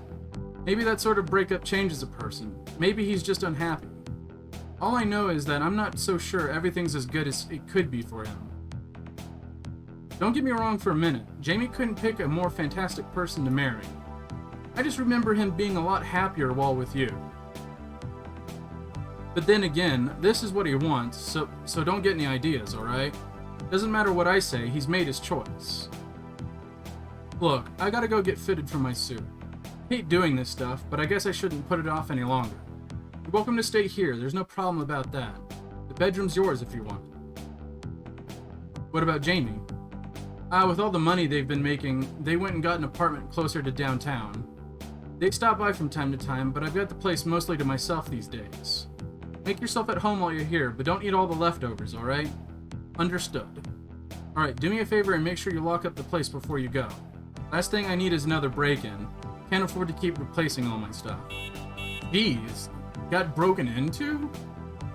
Speaker 1: Maybe that sort of breakup changes a person. Maybe he's just unhappy. All I know is that I'm not so sure everything's as good as it could be for him. Don't get me wrong for a minute, Jamie couldn't pick a more fantastic person to marry. I just remember him being a lot happier while with you. But then again, this is what he wants, so don't get any ideas, alright? Doesn't matter what I say, he's made his choice. Look, I gotta go get fitted for my suit. I hate doing this stuff, but I guess I shouldn't put it off any longer. You're welcome to stay here, there's no problem about that. The bedroom's yours if you want. What about Jamie? With all the money they've been making, they went and got an apartment closer to downtown. They stop by from time to time, but I've got the place mostly to myself these days. Make yourself at home while you're here, but don't eat all the leftovers, alright? Understood. Alright, do me a favor and make sure you lock up the place before you go. Last thing I need is another break-in. Can't afford to keep replacing all my stuff. Jeez, got broken into?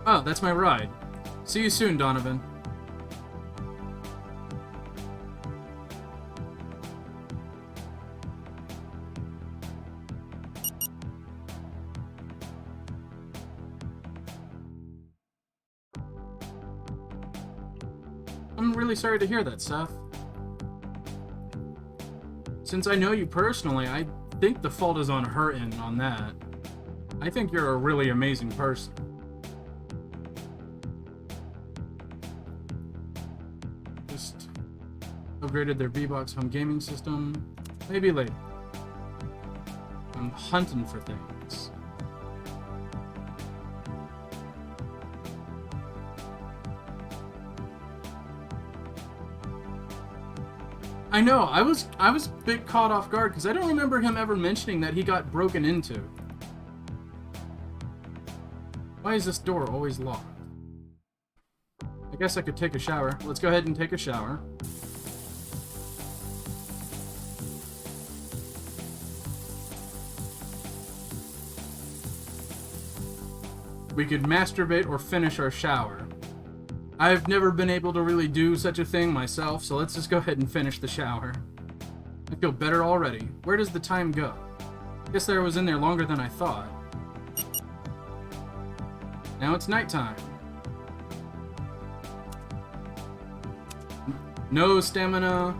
Speaker 1: Oh, that's my ride. See you soon, Donovan. I'm really sorry to hear that, Seth. Since I know you personally, I think the fault is on her end on that. I think you're a really amazing person. Just upgraded their V-Box home gaming system. Maybe later. I'm hunting for things. I know, I was a bit caught off guard because I don't remember him ever mentioning that he got broken into. Why is this door always locked? I guess I could take a shower. Let's go ahead and take a shower. We could masturbate or finish our shower. I've never been able to really do such a thing myself, so let's just go ahead and finish the shower. I feel better already. Where does the time go? Guess I was in there longer than I thought. Now it's nighttime. No stamina.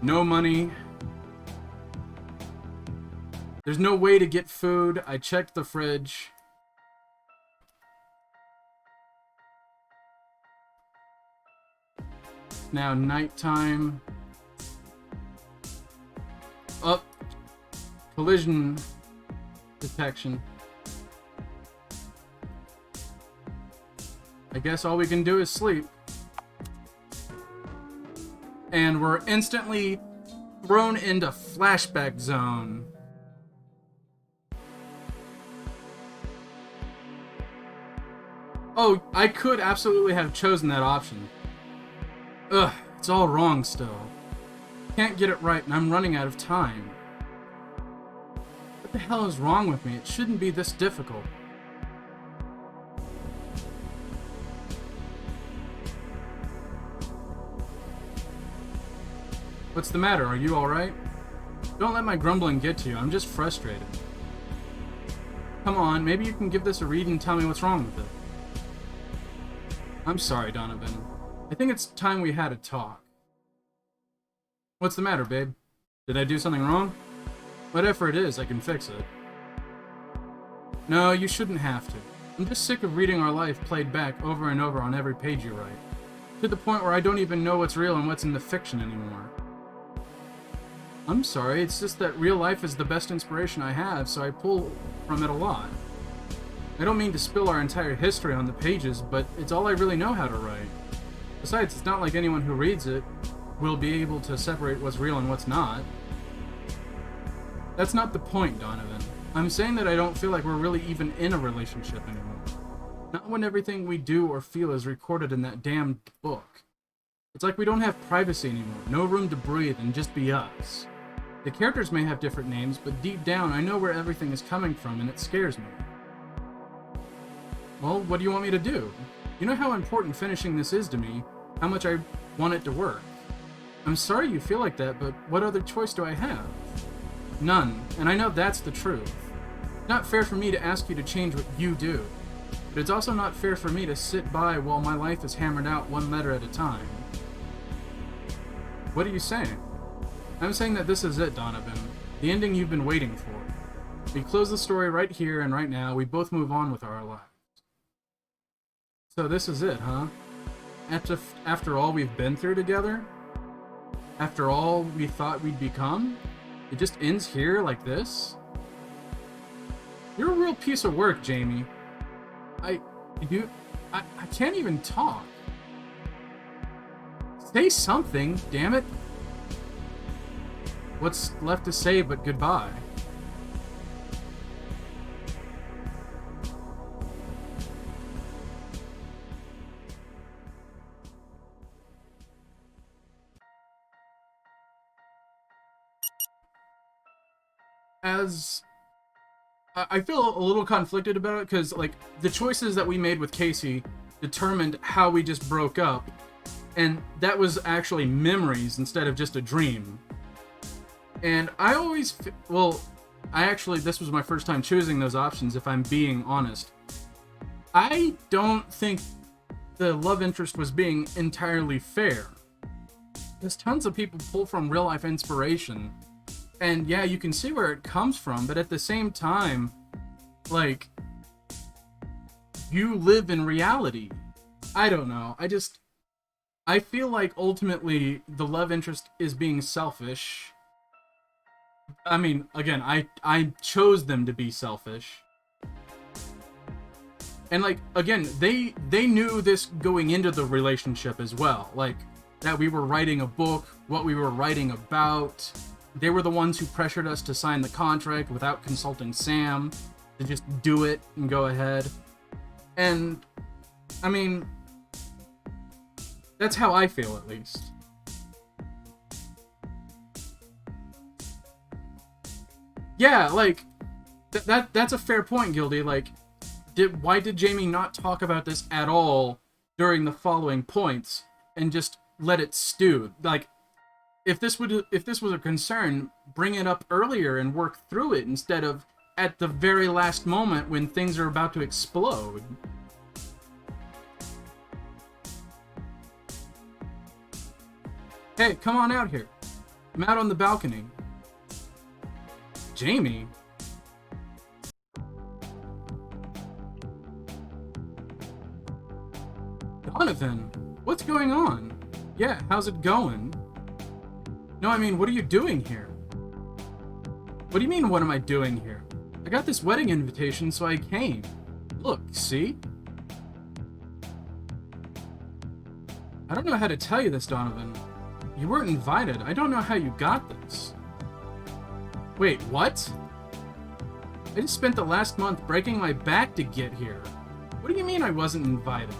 Speaker 1: No money. There's no way to get food. I checked the fridge. Now nighttime. Up. Collision detection. I guess all we can do is sleep. And we're instantly thrown into flashback zone. Oh, I could absolutely have chosen that option. Ugh, it's all wrong still. Can't get it right and I'm running out of time. What the hell is wrong with me? It shouldn't be this difficult. What's the matter? Are you alright? Don't let my grumbling get to you. I'm just frustrated. Come on, maybe you can give this a read and tell me what's wrong with it. I'm sorry, Donovan. I think it's time we had a talk. What's the matter, babe? Did I do something wrong? Whatever it is, I can fix it. No, you shouldn't have to. I'm just sick of reading our life played back over and over on every page you write. To the point where I don't even know what's real and what's in the fiction anymore. I'm sorry, it's just that real life is the best inspiration I have, so I pull from it a lot. I don't mean to spill our entire history on the pages, but it's all I really know how to write. Besides, it's not like anyone who reads it will be able to separate what's real and what's not. That's not the point, Donovan. I'm saying that I don't feel like we're really even in a relationship anymore. Not when everything we do or feel is recorded in that damned book. It's like we don't have privacy anymore, no room to breathe and just be us. The characters may have different names, but deep down I know where everything is coming from and it scares me. Well, what do you want me to do? You know how important finishing this is to me, how much I want it to work. I'm sorry you feel like that, but what other choice do I have? None, and I know that's the truth. It's not fair for me to ask you to change what you do, but it's also not fair for me to sit by while my life is hammered out one letter at a time. What are you saying? I'm saying that this is it, Donovan. The ending you've been waiting for. We close the story right here and right now. We both move on with our lives. So this is it, huh? After all we've been through together? After all we thought we'd become? It just ends here like this? You're a real piece of work, Jamie. I can't even talk. Say something, damn it. What's left to say but goodbye? I feel a little conflicted about it because, like, the choices that we made with Casey determined how we just broke up, and that was actually memories instead of just a dream. And I always, this was my first time choosing those options, if I'm being honest. I don't think the love interest was being entirely fair. There's tons of people pull from real life inspiration. And yeah, you can see where it comes from, but at the same time, like, you live in reality. I don't know. I feel like ultimately the love interest is being selfish. I mean, again, I chose them to be selfish. And, like, again, they knew this going into the relationship as well. Like, that we were writing a book, what we were writing about. They were the ones who pressured us to sign the contract without consulting Sam, to just do it and go ahead. And, I mean, that's how I feel, at least. Yeah, like, that's a fair point, Gildy. Like, why did Jamie not talk about this at all during the following points and just let it stew? Like, If this was a concern, bring it up earlier and work through it instead of at the very last moment when things are about to explode. Hey, come on out here. I'm out on the balcony. Jamie? Donovan, what's going on? Yeah, how's it going? No, I mean, what are you doing here? What do you mean, what am I doing here? I got this wedding invitation, so I came. Look, see? I don't know how to tell you this, Donovan. You weren't invited. I don't know how you got this. Wait, what? I just spent the last month breaking my back to get here. What do you mean I wasn't invited?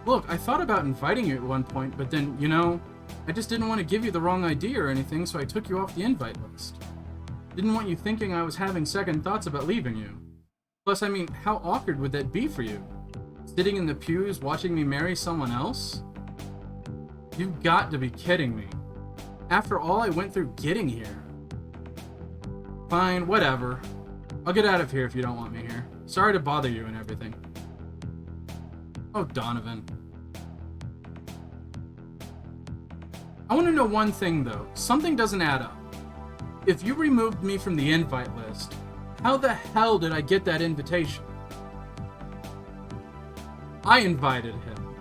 Speaker 1: Look, I thought about inviting you at one point, but then, you know, I just didn't want to give you the wrong idea or anything, so I took you off the invite list. Didn't want you thinking I was having second thoughts about leaving you. Plus, I mean, how awkward would that be for you? Sitting in the pews watching me marry someone else? You've got to be kidding me. After all I went through getting here. Fine, whatever. I'll get out of here if you don't want me here. Sorry to bother you and everything. Oh, Donovan. I want to know one thing, though. Something doesn't add up. If you removed me from the invite list, how the hell did I get that invitation? I invited him.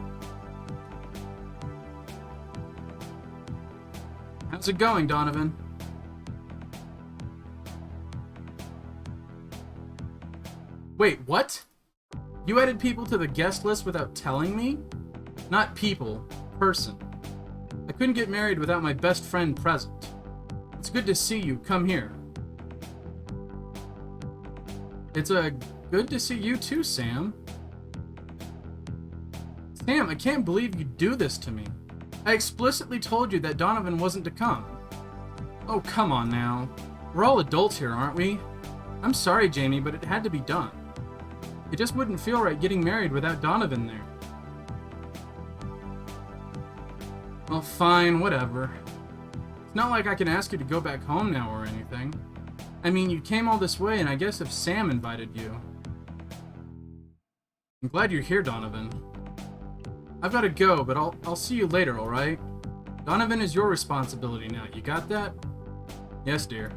Speaker 1: How's it going, Donovan? Wait, what? You added people to the guest list without telling me? Not people, person. I couldn't get married without my best friend present. It's good to see you. Come here. It's good to see you too, Sam. Sam, I can't believe you do this to me. I explicitly told you that Donovan wasn't to come. Oh, come on now. We're all adults here, aren't we? I'm sorry, Jamie, but it had to be done. It just wouldn't feel right getting married without Donovan there. Well, fine, whatever. It's not like I can ask you to go back home now or anything. I mean, you came all this way, and I guess if Sam invited you... I'm glad you're here, Donovan. I've got to go, but I'll see you later, alright? Donovan is your responsibility now, you got that? Yes, dear.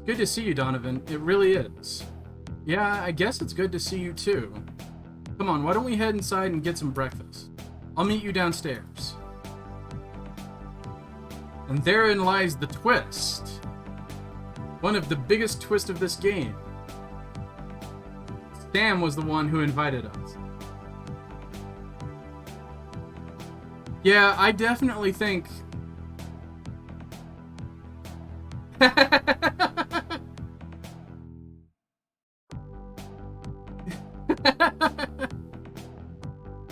Speaker 1: Good to see you, Donovan. It really is. Yeah, I guess it's good to see you too. Come on, why don't we head inside and get some breakfast? I'll meet you downstairs. And therein lies the twist. One of the biggest twists of this game. Sam was the one who invited us. Yeah, I definitely think...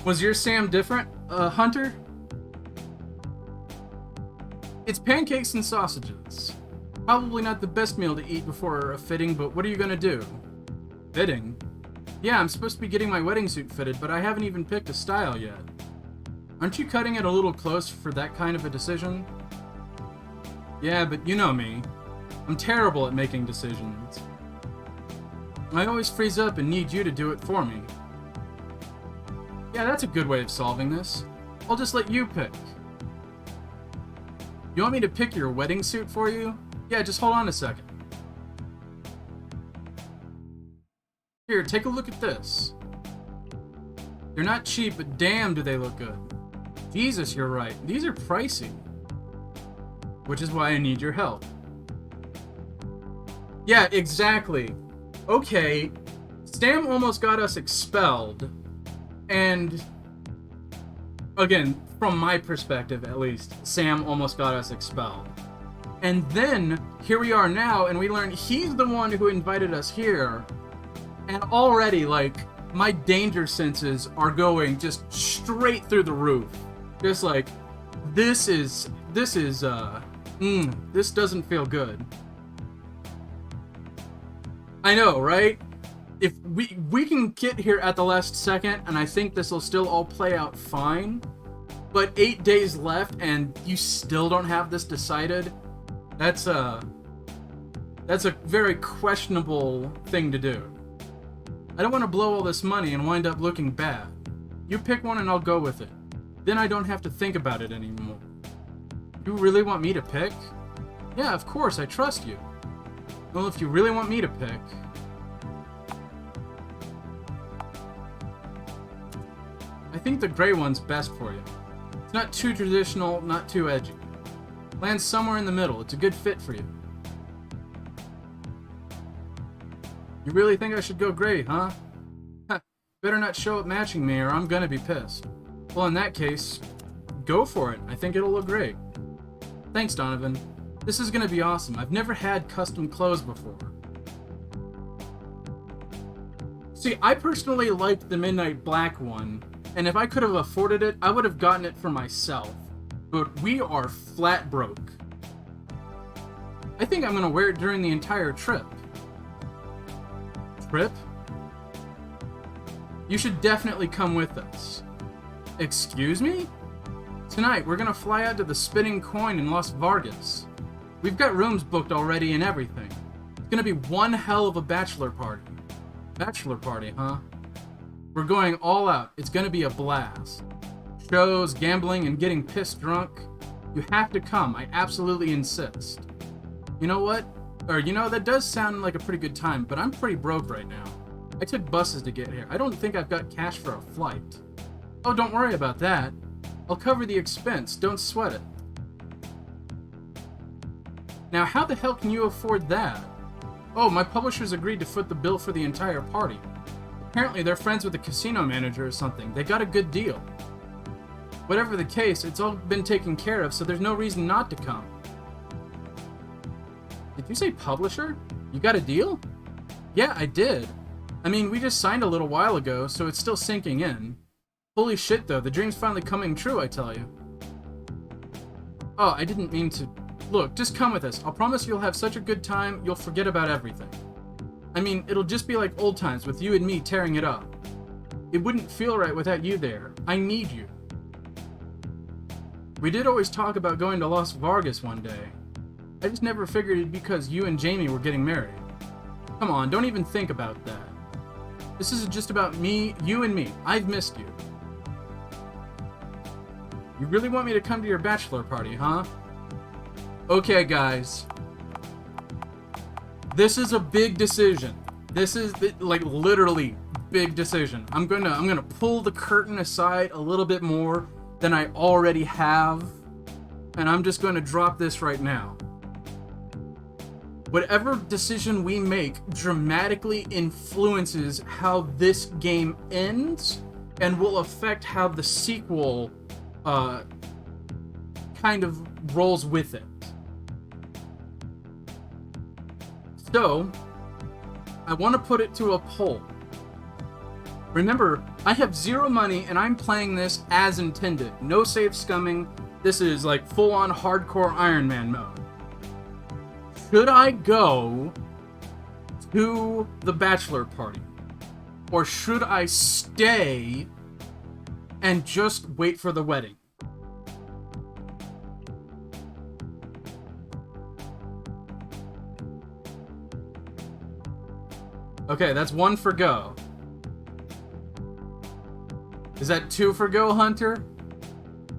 Speaker 1: Was your Sam different, Hunter? It's pancakes and sausages. Probably not the best meal to eat before a fitting, but what are you gonna do? Fitting? Yeah, I'm supposed to be getting my wedding suit fitted, but I haven't even picked a style yet. Aren't you cutting it a little close for that kind of a decision? Yeah, but you know me. I'm terrible at making decisions. I always freeze up and need you to do it for me. Yeah, that's a good way of solving this. I'll just let you pick. You want me to pick your wedding suit for you? Yeah, just hold on a second. Here, take a look at this. They're not cheap, but damn do they look good. Jesus, you're right. These are pricey. Which is why I need your help. Yeah, exactly. Okay, Sam almost got us expelled. And, again, from my perspective at least, Sam almost got us expelled. And then, here we are now, and we learn he's the one who invited us here. And already, like, my danger senses are going just straight through the roof. Just like, this doesn't feel good. I know, right? If we can get here at the last second, and I think this will still all play out fine, But 8 days left and you still don't have this decided? That's a very questionable thing to do. I don't want to blow all this money and wind up looking bad. You pick one and I'll go with it. Then I don't have to think about it anymore. You really want me to pick? Yeah, of course, I trust you. Well, if you really want me to pick... I think the gray one's best for you. It's not too traditional, not too edgy. Lands somewhere in the middle. It's a good fit for you. You really think I should go gray, huh? Better not show up matching me or I'm gonna be pissed. Well, in that case, go for it. I think it'll look great. Thanks, Donovan. This is gonna be awesome. I've never had custom clothes before. See, I personally liked the midnight black one, and if I could have afforded it, I would have gotten it for myself. But we are flat broke. I think I'm gonna wear it during the entire trip. Trip? You should definitely come with us. Excuse me? Tonight, we're gonna fly out to the Spinning Coin in Las Vegas. We've got rooms booked already and everything. It's gonna be one hell of a bachelor party. Bachelor party, huh? We're going all out. It's gonna be a blast. Shows, gambling, and getting pissed drunk. You have to come. I absolutely insist. You know what? Or, you know, that does sound like a pretty good time, but I'm pretty broke right now. I took buses to get here. I don't think I've got cash for a flight. Oh, don't worry about that. I'll cover the expense. Don't sweat it. Now, how the hell can you afford that? Oh, my publishers agreed to foot the bill for the entire party. Apparently, they're friends with the casino manager or something. They got a good deal. Whatever the case, it's all been taken care of, so there's no reason not to come. Did you say publisher? You got a deal? Yeah, I did. I mean, we just signed a little while ago, so it's still sinking in. Holy shit, though. The dream's finally coming true, I tell you. Oh, I didn't mean to... Look, just come with us. I'll promise you'll have such a good time, you'll forget about everything. I mean, it'll just be like old times with you and me tearing it up. It wouldn't feel right without you there. I need you. We did always talk about going to Las Vegas one day. I just never figured it'd be because you and Jamie were getting married. Come on, don't even think about that. This is just about me, you and me. I've missed you. You really want me to come to your bachelor party, huh? Okay, guys. This is a big decision. This is, like, literally big decision. I'm gonna pull the curtain aside a little bit more than I already have, and I'm just gonna drop this right now. Whatever decision we make dramatically influences how this game ends and will affect how the sequel kind of rolls with it. So, I want to put it to a poll. Remember, I have 0 money and I'm playing this as intended. No safe scumming. This is like full-on hardcore Iron Man mode. Should I go to the bachelor party? Or should I stay and just wait for the wedding? Okay, that's 1 for go. Is that 2 for go, Hunter?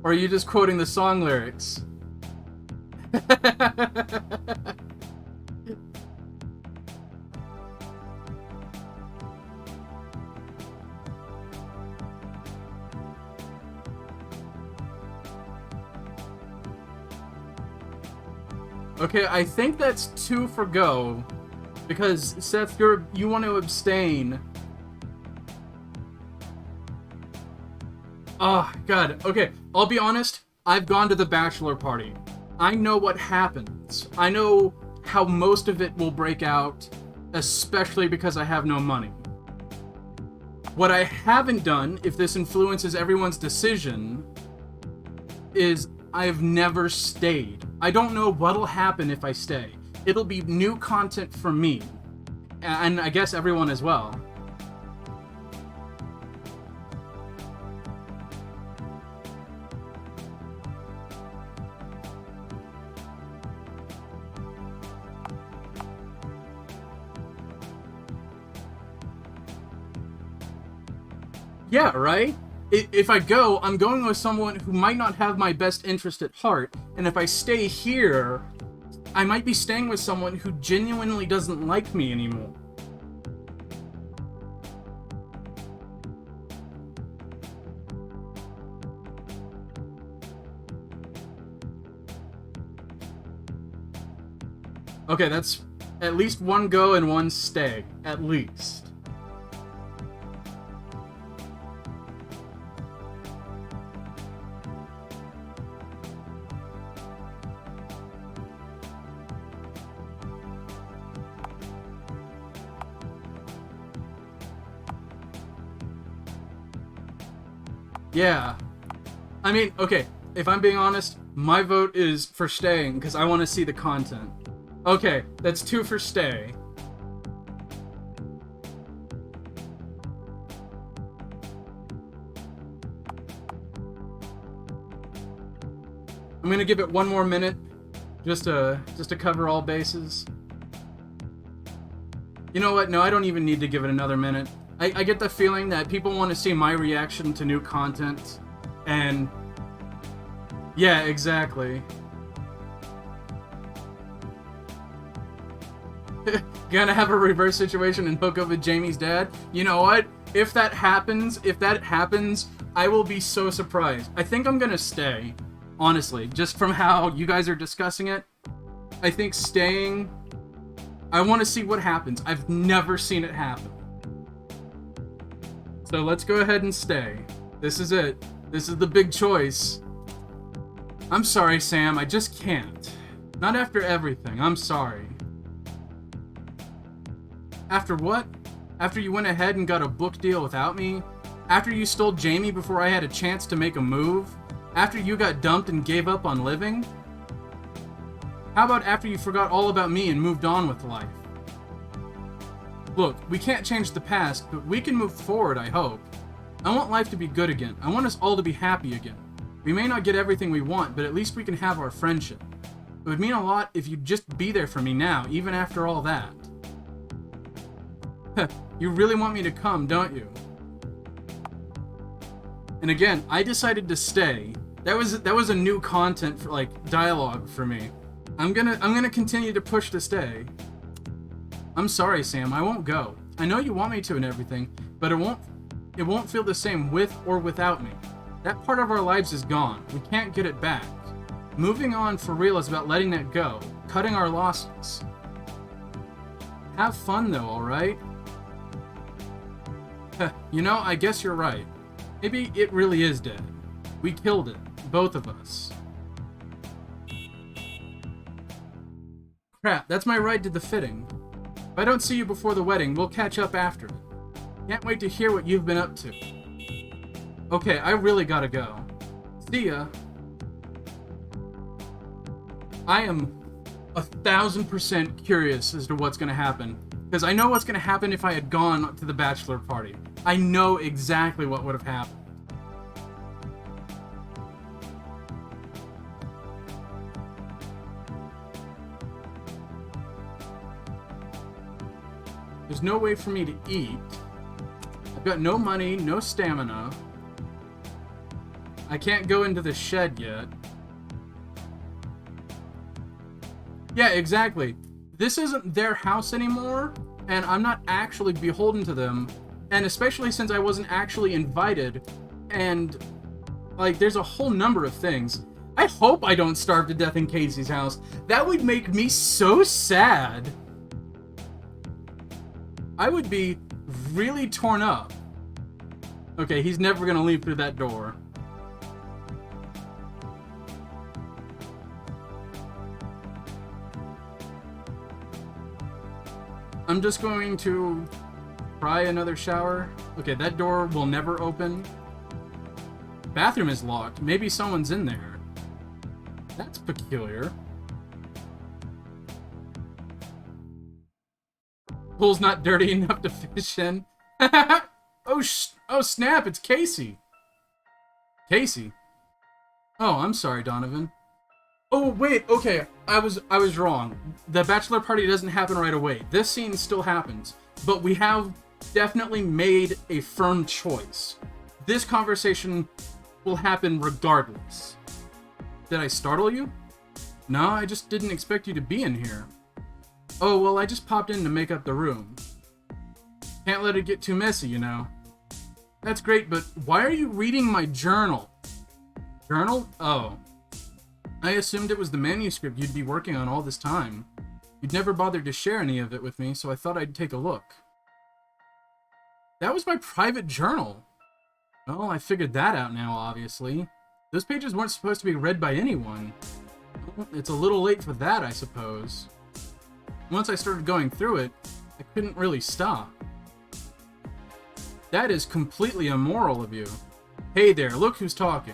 Speaker 1: Or are you just quoting the song lyrics? Okay, I think that's 2 for go. Because, Seth, you want to abstain. Oh, God. Okay, I'll be honest. I've gone to the bachelor party. I know what happens. I know how most of it will break out, especially because I have no money. What I haven't done, if this influences everyone's decision, is I've never stayed. I don't know what'll happen if I stay. It'll be new content for me, and I guess everyone as well. Yeah, right? If I go, I'm going with someone who might not have my best interest at heart, and if I stay here, I might be staying with someone who genuinely doesn't like me anymore. Okay, that's at least one go and one stay. At least. Yeah. I mean, okay, if I'm being honest, my vote is for staying because I want to see the content. Okay, that's 2 for stay. I'm gonna give it 1 more minute, just to cover all bases. You know what? No, I don't even need to give it another minute. I get the feeling that people want to see my reaction to new content, and yeah, exactly. Gonna have a reverse situation and hook up with Jamie's dad? You know what? If that happens, I will be so surprised. I think I'm gonna stay, honestly, just from how you guys are discussing it. I think staying, I want to see what happens. I've never seen it happen. So let's go ahead and stay. This is it. This is the big choice. I'm sorry, Sam, I just can't. Not after everything, I'm sorry. After what? After you went ahead and got a book deal without me? After you stole Jamie before I had a chance to make a move? After you got dumped and gave up on living? How about after you forgot all about me and moved on with life? Look, we can't change the past, but we can move forward, I hope. I want life to be good again. I want us all to be happy again. We may not get everything we want, but at least we can have our friendship. It would mean a lot if you'd just be there for me now, even after all that. You really want me to come, don't you? And again, I decided to stay. That was a new content for, like, dialogue for me. I'm gonna continue to push to stay. I'm sorry, Sam, I won't go. I know you want me to and everything, but it won't feel the same with or without me. That part of our lives is gone. We can't get it back. Moving on for real is about letting that go, cutting our losses. Have fun though, alright? You know, I guess you're right. Maybe it really is dead. We killed it, both of us. Crap, that's my ride to the fitting. If I don't see you before the wedding, we'll catch up after it. Can't wait to hear what you've been up to. Okay, I really gotta go. See ya. I am 1,000% curious as to what's gonna happen. Because I know what's gonna happen if I had gone to the bachelor party. I know exactly what would have happened. There's no way for me to eat. I've got no money, no stamina. I can't go into the shed yet. Yeah, exactly. This isn't their house anymore, and I'm not actually beholden to them, and especially since I wasn't actually invited, and, like, there's a whole number of things. I hope I don't starve to death in Casey's house. That would make me so sad. I would be really torn up. Okay, he's never gonna leave through that door. I'm just going to try another shower. Okay, that door will never open. Bathroom is locked. Maybe someone's in there. That's peculiar. Pool's not dirty enough to fish in. Oh snap, it's Casey. Casey. Oh, I'm sorry, Donovan. Oh, wait, okay, I was wrong. The bachelor party doesn't happen right away. This scene still happens, but we have definitely made a firm choice. This conversation will happen regardless. Did I startle you? No, I just didn't expect you to be in here. Oh, well, I just popped in to make up the room. Can't let it get too messy, you know. That's great, but why are you reading my journal? Journal? Oh. I assumed it was the manuscript you'd be working on all this time. You'd never bothered to share any of it with me, so I thought I'd take a look. That was my private journal. Well, I figured that out now, obviously. Those pages weren't supposed to be read by anyone. Well, it's a little late for that, I suppose. Once I started going through it, I couldn't really stop. That is completely immoral of you. Hey there, look who's talking.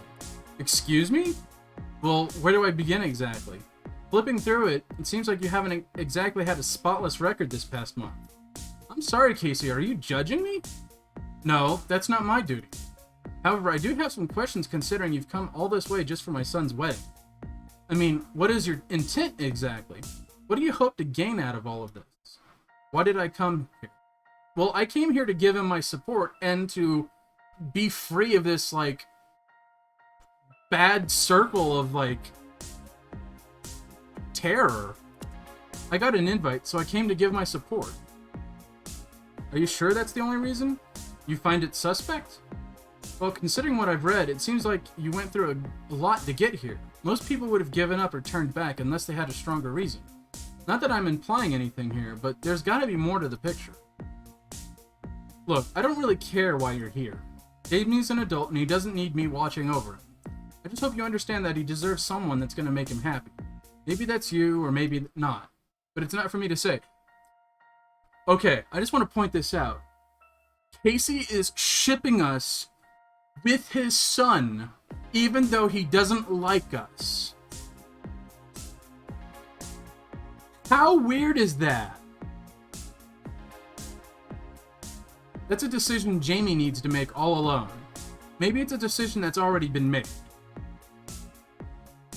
Speaker 1: Excuse me? Well, where do I begin exactly? Flipping through it, it seems like you haven't exactly had a spotless record this past month. I'm sorry, Casey, are you judging me? No, that's not my duty. However, I do have some questions considering you've come all this way just for my son's wedding. I mean, what is your intent exactly? What do you hope to gain out of all of this? Why did I come here? Well, I came here to give him my support and to be free of this, like, bad circle of, like, terror. I got an invite, so I came to give my support. Are you sure that's the only reason? You find it suspect? Well, considering what I've read, it seems like you went through a lot to get here. Most people would have given up or turned back unless they had a stronger reason. Not that I'm implying anything here, but there's gotta be more to the picture. Look, I don't really care why you're here. Jamie's an adult and he doesn't need me watching over him. I just hope you understand that he deserves someone that's gonna make him happy. Maybe that's you, or maybe not. But it's not for me to say. Okay, I just want to point this out. Casey is shipping us with his son, even though he doesn't like us. How weird is that? That's a decision Jamie needs to make all alone. Maybe it's a decision that's already been made.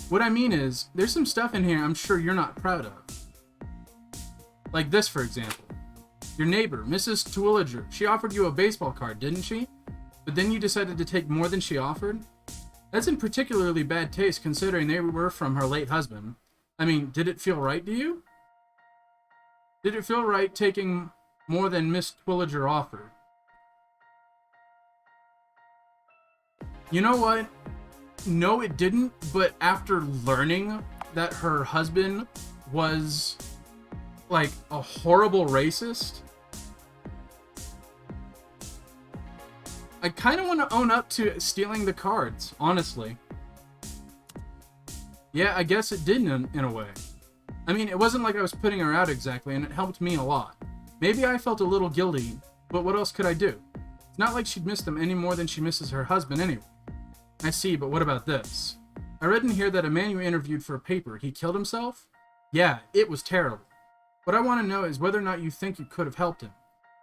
Speaker 1: What I mean is, there's some stuff in here I'm sure you're not proud of. Like this, for example. Your neighbor, Mrs. Twilliger, she offered you a baseball card, didn't she? But then you decided to take more than she offered? That's in particularly bad taste considering they were from her late husband. I mean, did it feel right to you? Did it feel right taking more than Miss Twilliger offered? You know what? No, it didn't, but after learning that her husband was, like, a horrible racist, I kind of want to own up to stealing the cards, honestly. Yeah, I guess it did in a way. I mean, it wasn't like I was putting her out exactly, and it helped me a lot. Maybe I felt a little guilty, but what else could I do? It's not like she'd missed him any more than she misses her husband anyway. I see, but what about this? I read in here that a man you interviewed for a paper, he killed himself? Yeah, it was terrible. What I want to know is whether or not you think you could have helped him.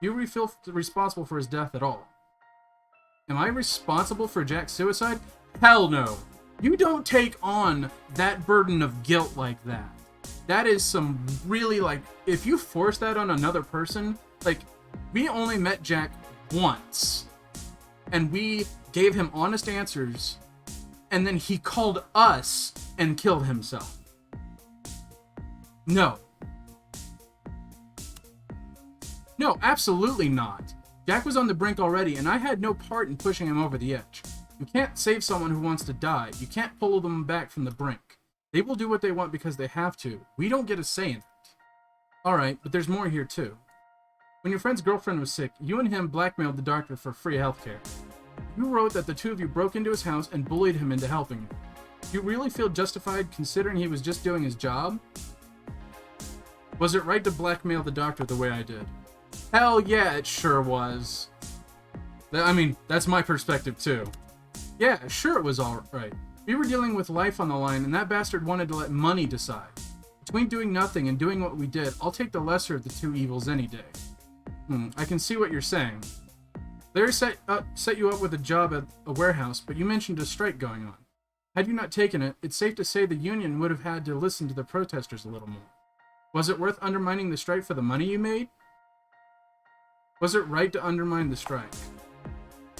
Speaker 1: Do you feel responsible for his death at all? Am I responsible for Jack's suicide? Hell no. You don't take on that burden of guilt like that. That is some really, like, if you force that on another person, like, we only met Jack once. And we gave him honest answers. And then he called us and killed himself. No. No, absolutely not. Jack was on the brink already, and I had no part in pushing him over the edge. You can't save someone who wants to die. You can't pull them back from the brink. They will do what they want because they have to. We don't get a say in it. Alright, but there's more here too. When your friend's girlfriend was sick, you and him blackmailed the doctor for free healthcare. You wrote that the two of you broke into his house and bullied him into helping you. Do you really feel justified considering he was just doing his job? Was it right to blackmail the doctor the way I did? Hell yeah, it sure was. I mean, that's my perspective too. Yeah, sure it was alright. We were dealing with life on the line, and that bastard wanted to let money decide. Between doing nothing and doing what we did, I'll take the lesser of the two evils any day. I can see what you're saying. Larry set you up with a job at a warehouse, but you mentioned a strike going on. Had you not taken it, it's safe to say the union would have had to listen to the protesters a little more. Was it worth undermining the strike for the money you made? Was it right to undermine the strike?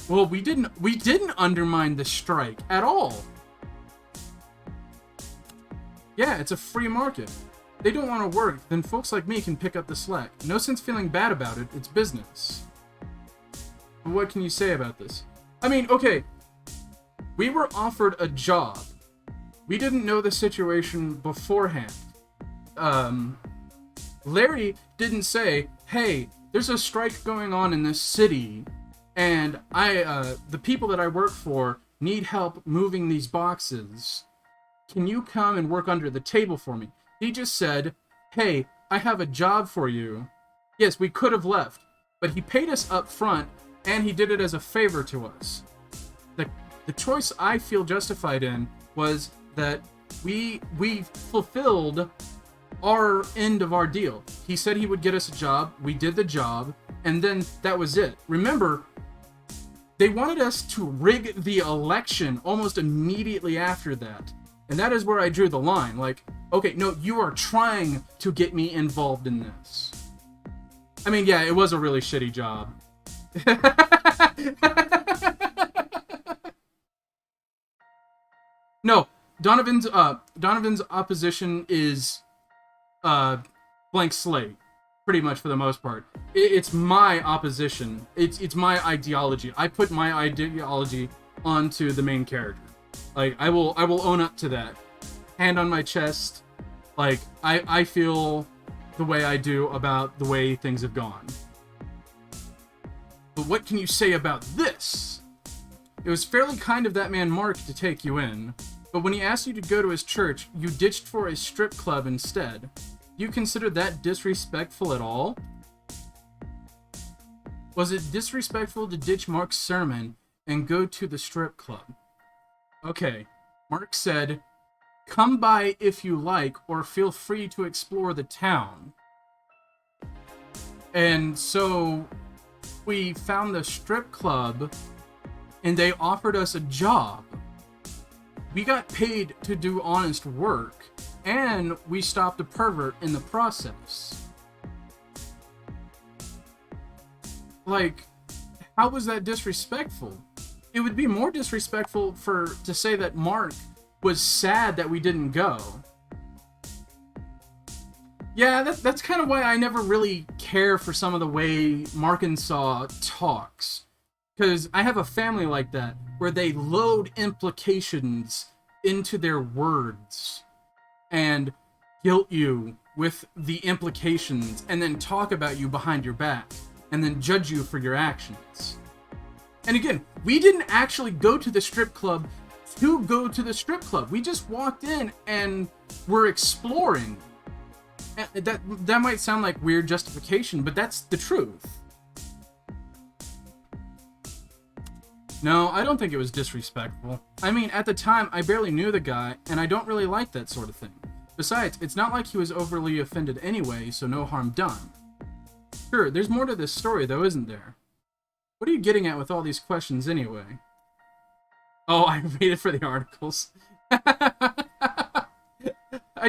Speaker 1: Well, we didn't undermine the strike at all. Yeah, it's a free market. They don't want to work, then folks like me can pick up the slack. No sense feeling bad about it, it's business. What can you say about this? I mean, okay, we were offered a job. We didn't know the situation beforehand. Larry didn't say, hey, there's a strike going on in this city, and the people that I work for need help moving these boxes. Can you come and work under the table for me? He just said, hey, I have a job for you. Yes, we could have left, but he paid us up front, and he did it as a favor to us. The choice I feel justified in was that we fulfilled our end of our deal. He said he would get us a job, we did the job, and then that was it. Remember, they wanted us to rig the election almost immediately after that. And that is where I drew the line. Like, okay, no, you are trying to get me involved in this. I mean, yeah, it was a really shitty job. No, Donovan's opposition is blank slate, pretty much for the most part. It's my opposition. It's my ideology. I put my ideology onto the main character. Like, I will own up to that. Hand on my chest. Like, I feel the way I do about the way things have gone. But what can you say about this? It was fairly kind of that man Mark to take you in, but when he asked you to go to his church, you ditched for a strip club instead. Do you consider that disrespectful at all? Was it disrespectful to ditch Mark's sermon and go to the strip club? Okay, Mark said, come by if you like, or feel free to explore the town. And so we found the strip club, and they offered us a job. We got paid to do honest work, and we stopped a pervert in the process. Like, how was that disrespectful? It would be more disrespectful to say that Mark was sad that we didn't go. Yeah, that's kind of why I never really care for some of the way Markinsaw talks. Because I have a family like that, where they load implications into their words and guilt you with the implications and then talk about you behind your back and then judge you for your actions. And again, we didn't actually go to the strip club to go to the strip club. We just walked in and were exploring. And that might sound like weird justification, but that's the truth. No, I don't think it was disrespectful. I mean, at the time, I barely knew the guy, and I don't really like that sort of thing. Besides, it's not like he was overly offended anyway, so no harm done. Sure, there's more to this story, though, isn't there? What are you getting at with all these questions, anyway? Oh, I waited for the articles. I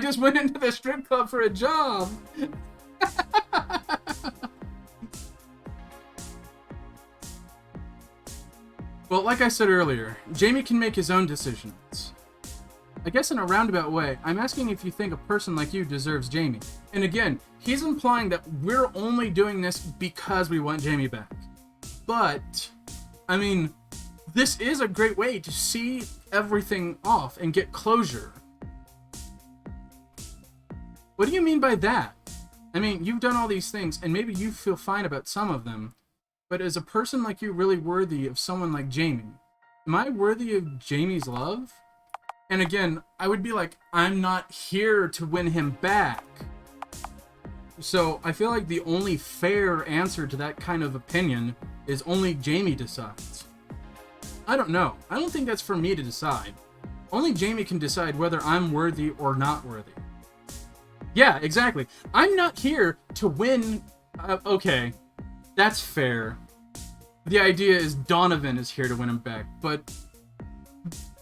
Speaker 1: just went into the strip club for a job. Well, like I said earlier, Jamie can make his own decisions. I guess in a roundabout way, I'm asking if you think a person like you deserves Jamie. And again, he's implying that we're only doing this because we want Jamie back. But, I mean, this is a great way to see everything off and get closure. What do you mean by that? I mean, you've done all these things, and maybe you feel fine about some of them, but is a person like you really worthy of someone like Jamie? Am I worthy of Jamie's love? And again, I would be like, I'm not here to win him back. So I feel like the only fair answer to that kind of opinion is only Jamie decides. I don't know. I don't think that's for me to decide. Only Jamie can decide whether I'm worthy or not worthy. Yeah, exactly. I'm not here to win. Okay, that's fair. The idea is Donovan is here to win him back, but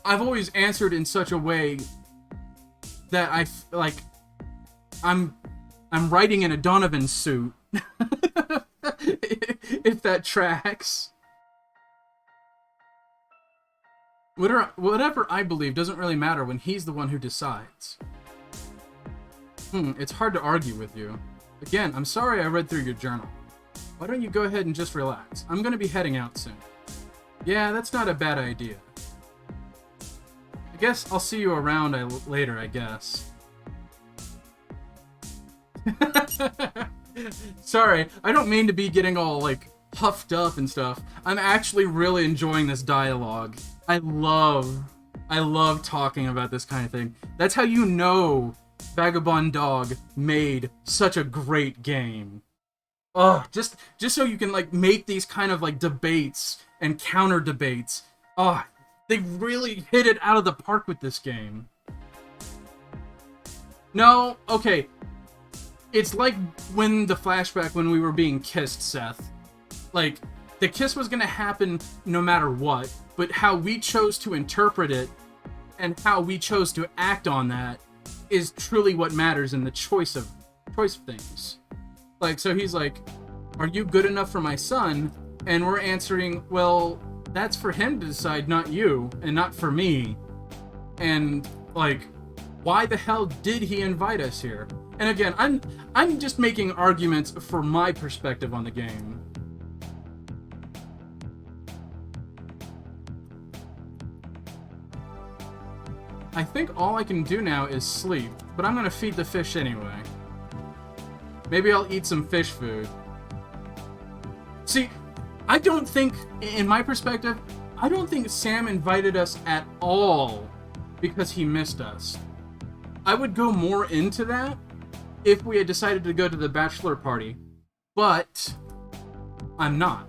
Speaker 1: I've always answered in such a way that I'm writing in a Donovan suit. If that tracks. whatever I believe doesn't really matter when he's the one who decides. It's hard to argue with you. Again, I'm sorry I read through your journal. Why don't you go ahead and just relax? I'm gonna be heading out soon. Yeah, that's not a bad idea. I guess I'll see you around later, I guess. Sorry, I don't mean to be getting all, like, puffed up and stuff. I'm actually really enjoying this dialogue. I love talking about this kind of thing. That's how you know Vagabond Dog made such a great game. Oh, just so you can, like, make these kind of, like, debates and counter debates. Oh, they really hit it out of the park with this game. No, okay. It's like when the flashback when we were being kissed, Seth. Like, the kiss was gonna happen no matter what, but how we chose to interpret it and how we chose to act on that is truly what matters in the choice of things. Like, so he's like, are you good enough for my son? And we're answering, well, that's for him to decide, not you, and not for me. And, like, why the hell did he invite us here? And again, I'm just making arguments for my perspective on the game. I think all I can do now is sleep, but I'm gonna feed the fish anyway. Maybe I'll eat some fish food. See, I don't think, in my perspective, I don't think Sam invited us at all because he missed us. I would go more into that if we had decided to go to the bachelor party, but I'm not.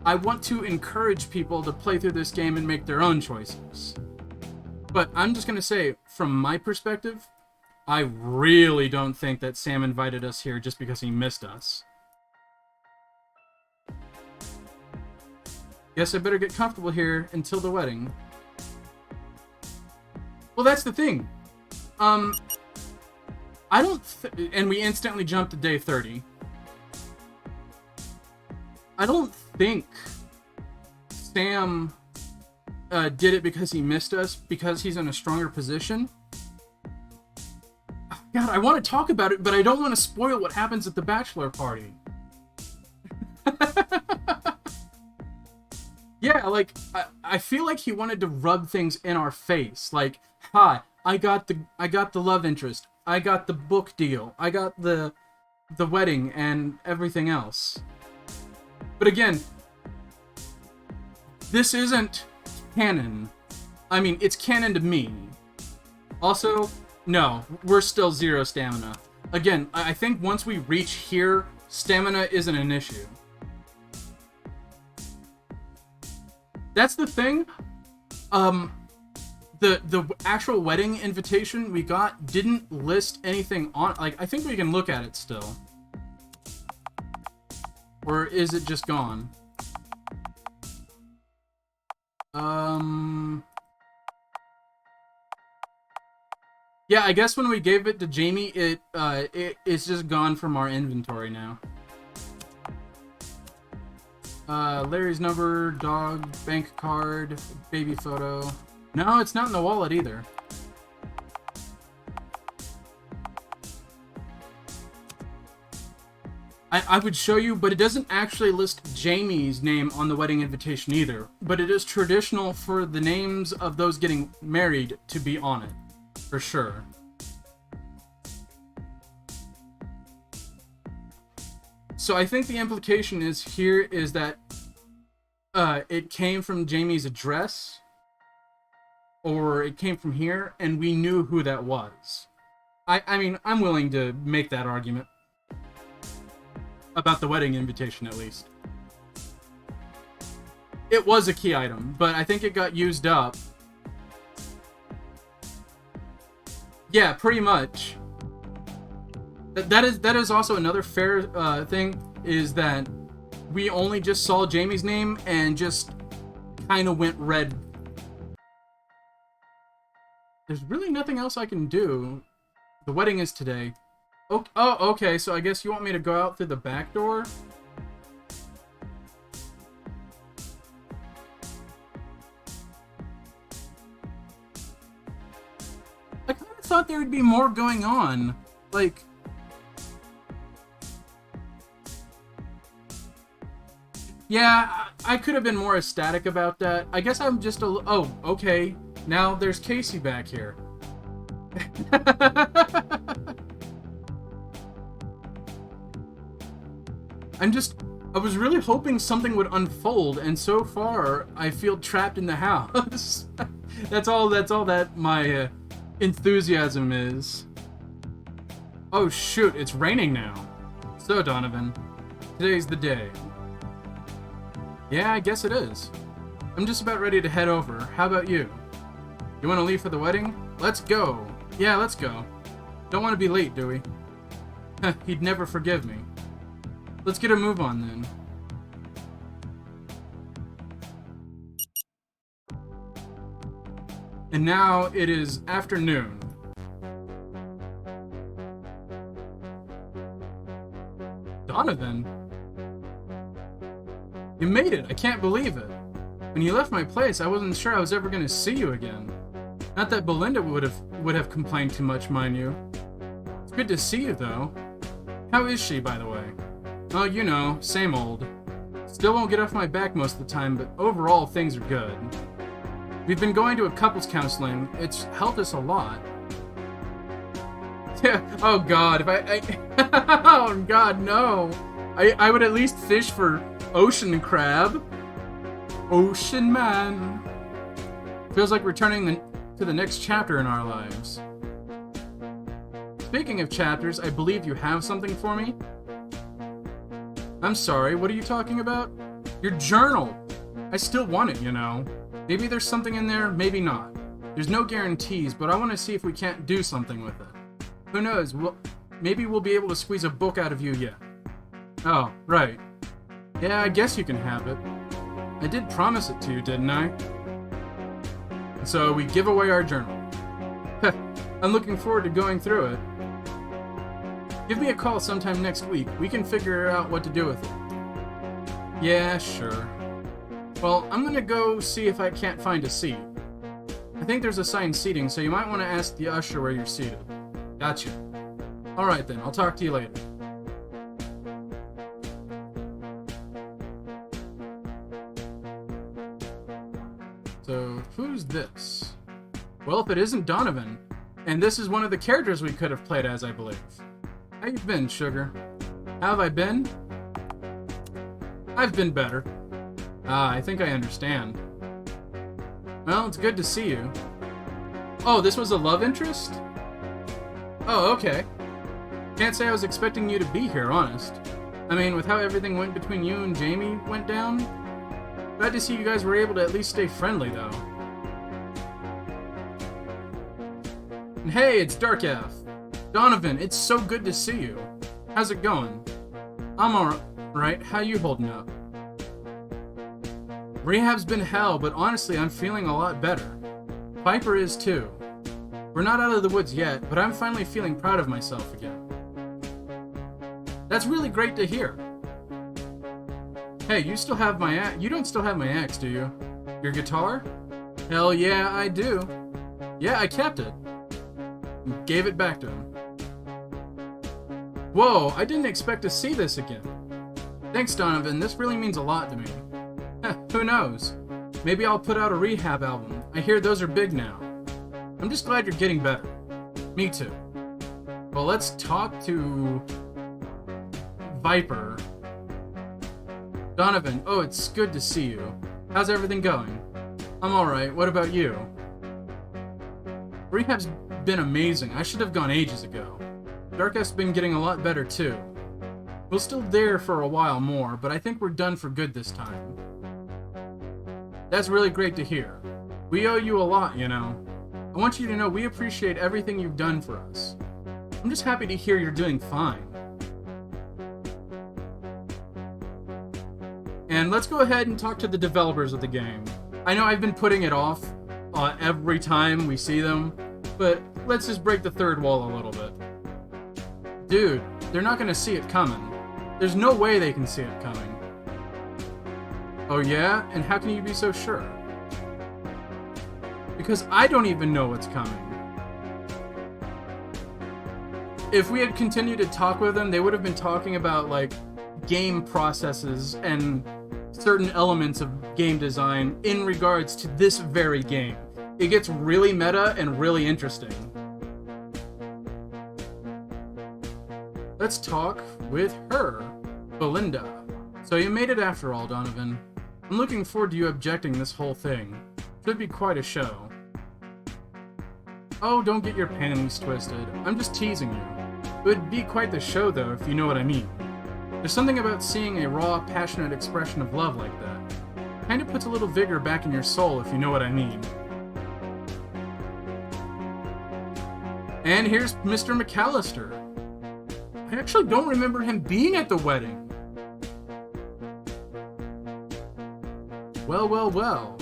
Speaker 1: I want to encourage people to play through this game and make their own choices. But I'm just gonna say, from my perspective, I really don't think that Sam invited us here just because he missed us. Guess I better get comfortable here until the wedding. Well, that's the thing. I don't and we instantly jumped to day 30. I don't think Sam did it because he missed us, because he's in a stronger position. God, I want to talk about it, but I don't want to spoil what happens at the bachelor party. Yeah, like, I feel like he wanted to rub things in our face. Like, hi, I got the love interest. I got the book deal. I got the wedding and everything else. But again, this isn't canon. I mean, it's canon to me. Also, no, we're still 0 stamina. Again, I think once we reach here, stamina isn't an issue. That's the thing. The actual wedding invitation we got didn't list anything on. Like, I think we can look at it still. Or is it just gone? Yeah, I guess when we gave it to Jamie, it's just gone from our inventory now. Larry's number, dog, bank card, baby photo. No, it's not in the wallet either. I would show you, but it doesn't actually list Jamie's name on the wedding invitation either. But it is traditional for the names of those getting married to be on it. For sure. So I think the implication is here is that it came from Jamie's address, or it came from here, and we knew who that was. I mean, I'm willing to make that argument. About the wedding invitation, at least. It was a key item, but I think it got used up. Yeah, pretty much. That is also another fair thing, is that we only just saw Jamie's name and just kind of went red. There's really nothing else I can do. The wedding is today. Oh, okay, so I guess you want me to go out through the back door? thought there would be more going on. Like... Yeah, I could have been more ecstatic about that. I guess I'm just a... Oh, okay. Now there's Casey back here. I was really hoping something would unfold, and so far, I feel trapped in the house. That's all that my enthusiasm is. Oh shoot, it's raining now. So, Donovan, today's the day. Yeah, I guess it is. I'm just about ready to head over. How about you? You want to leave for the wedding? Let's go. Yeah, let's go. Don't want to be late, do we? He'd never forgive me. Let's get a move on, then. And now it is afternoon. Donovan? You made it! I can't believe it! When you left my place, I wasn't sure I was ever going to see you again. Not that Belinda would have complained too much, mind you. It's good to see you, though. How is she, by the way? Oh, you know, same old. Still won't get off my back most of the time, but overall, things are good. We've been going to a couples counseling. It's helped us a lot. Yeah, oh god, oh god, no. I would at least fish for ocean crab. Ocean man. Feels like we're turning to the next chapter in our lives. Speaking of chapters, I believe you have something for me? I'm sorry, what are you talking about? Your journal! I still want it, you know. Maybe there's something in there, maybe not. There's no guarantees, but I want to see if we can't do something with it. Who knows, maybe we'll be able to squeeze a book out of you yet. Oh, right. Yeah, I guess you can have it. I did promise it to you, didn't I? So we give away our journal. I'm looking forward to going through it. Give me a call sometime next week. We can figure out what to do with it. Yeah, sure. Well, I'm gonna go see if I can't find a seat. I think there's assigned seating, so you might want to ask the usher where you're seated. Gotcha. Alright then, I'll talk to you later. So, who's this? Well, if it isn't Donovan, and this is one of the characters we could have played as, I believe. How you been, sugar? How have I been? I've been better. Ah, I think I understand. Well, it's good to see you. Oh, this was a love interest? Oh, okay. Can't say I was expecting you to be here, honest. I mean, with how everything went between you and Jamie went down. Glad to see you guys were able to at least stay friendly, though. And hey, it's Dark F. Donovan, it's so good to see you. How's it going? I'm alright. How you holding up? Rehab's been hell, but honestly, I'm feeling a lot better. Piper is too. We're not out of the woods yet, but I'm finally feeling proud of myself again. That's really great to hear. Hey, you don't still have my axe, do you? Your guitar? Hell yeah, I do. Yeah, I kept it. Gave it back to him. Whoa, I didn't expect to see this again. Thanks, Donovan, this really means a lot to me. Who knows? Maybe I'll put out a rehab album. I hear those are big now. I'm just glad you're getting better. Me too. Well, let's talk to... Viper. Donovan, oh, it's good to see you. How's everything going? I'm alright, what about you? Rehab's been amazing. I should have gone ages ago. Darkest been getting a lot better too. We'll still there for a while more, but I think we're done for good this time. That's really great to hear. We owe you a lot, you know. I want you to know we appreciate everything you've done for us. I'm just happy to hear you're doing fine. And let's go ahead and talk to the developers of the game. I know I've been putting it off every time we see them, but let's just break the third wall a little bit. Dude, they're not gonna see it coming. There's no way they can see it coming. Oh yeah? And how can you be so sure? Because I don't even know what's coming. if we had continued to talk with them, they would have been talking about, like, game processes and certain elements of game design in regards to this very game. It gets really meta and really interesting. Let's talk with her, Belinda. So you made it after all, Donovan. I'm looking forward to you objecting this whole thing. Should be quite a show. Oh, don't get your panties twisted. I'm just teasing you. It would be quite the show, though, if you know what I mean. There's something about seeing a raw, passionate expression of love like that. Kinda puts a little vigor back in your soul, if you know what I mean. And here's Mr. Mcallister. I actually don't remember him being at the wedding. Well, well, well.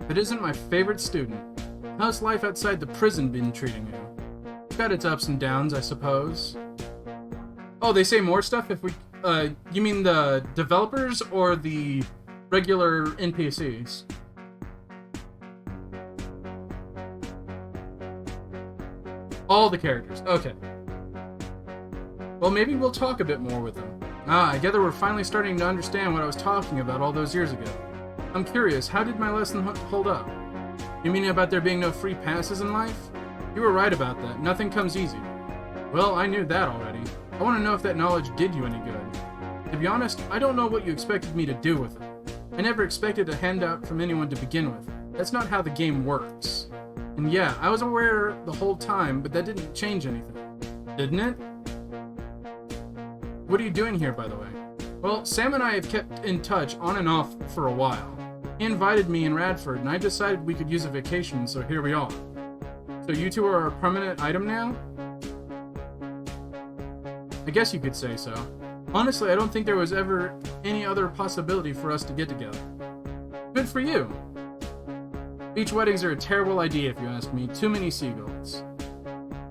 Speaker 1: It isn't my favorite student. How's life outside the prison been treating you? It's got its ups and downs, I suppose. Oh, they say more stuff if we... you mean the developers or the regular NPCs? All the characters, okay. Well, maybe we'll talk a bit more with them. I gather we're finally starting to understand what I was talking about all those years ago. I'm curious, how did my lesson hold up? You mean about there being no free passes in life? You were right about that. Nothing comes easy. Well, I knew that already. I want to know if that knowledge did you any good. To be honest, I don't know what you expected me to do with it. I never expected a handout from anyone to begin with. That's not how the game works. And yeah, I was aware the whole time, but that didn't change anything. Didn't it? What are you doing here, by the way? Well, Sam and I have kept in touch on and off for a while. He invited me in Radford, and I decided we could use a vacation, so here we are. So you two are a permanent item now? I guess you could say so. Honestly, I don't think there was ever any other possibility for us to get together. Good for you. Beach weddings are a terrible idea, if you ask me. Too many seagulls.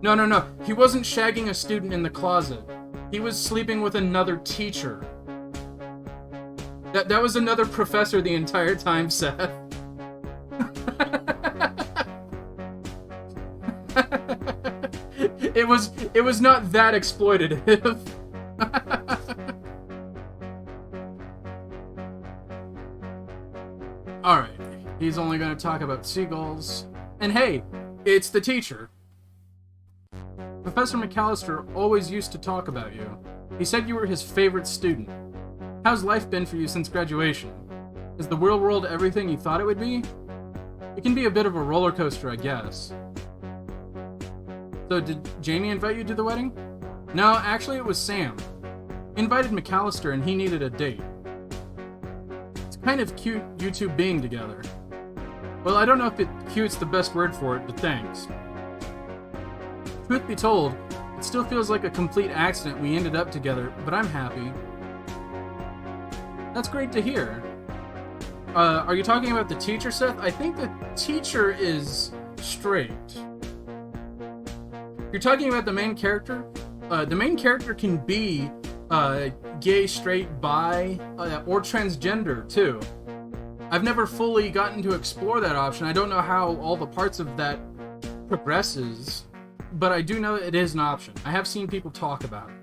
Speaker 1: No. He wasn't shagging a student in the closet. He was sleeping with another teacher. That was another professor the entire time, Seth. It was not that exploitative. Alright, he's only going to talk about seagulls. And hey, it's the teacher. Professor Mcallister always used to talk about you. He said you were his favorite student. How's life been for you since graduation? Is the real world everything you thought it would be? It can be a bit of a roller coaster, I guess. So did Jamie invite you to the wedding? No, actually it was Sam. He invited Mcallister and he needed a date. It's kind of cute you two being together. Well, I don't know if cute's the best word for it, but thanks. Truth be told, it still feels like a complete accident we ended up together, but I'm happy. That's great to hear. Are you talking about the teacher, Seth? I think the teacher is straight. You're talking about the main character? The main character can be gay, straight, bi, or transgender, too. I've never fully gotten to explore that option. I don't know how all the parts of that progresses, but I do know that it is an option. I have seen people talk about it.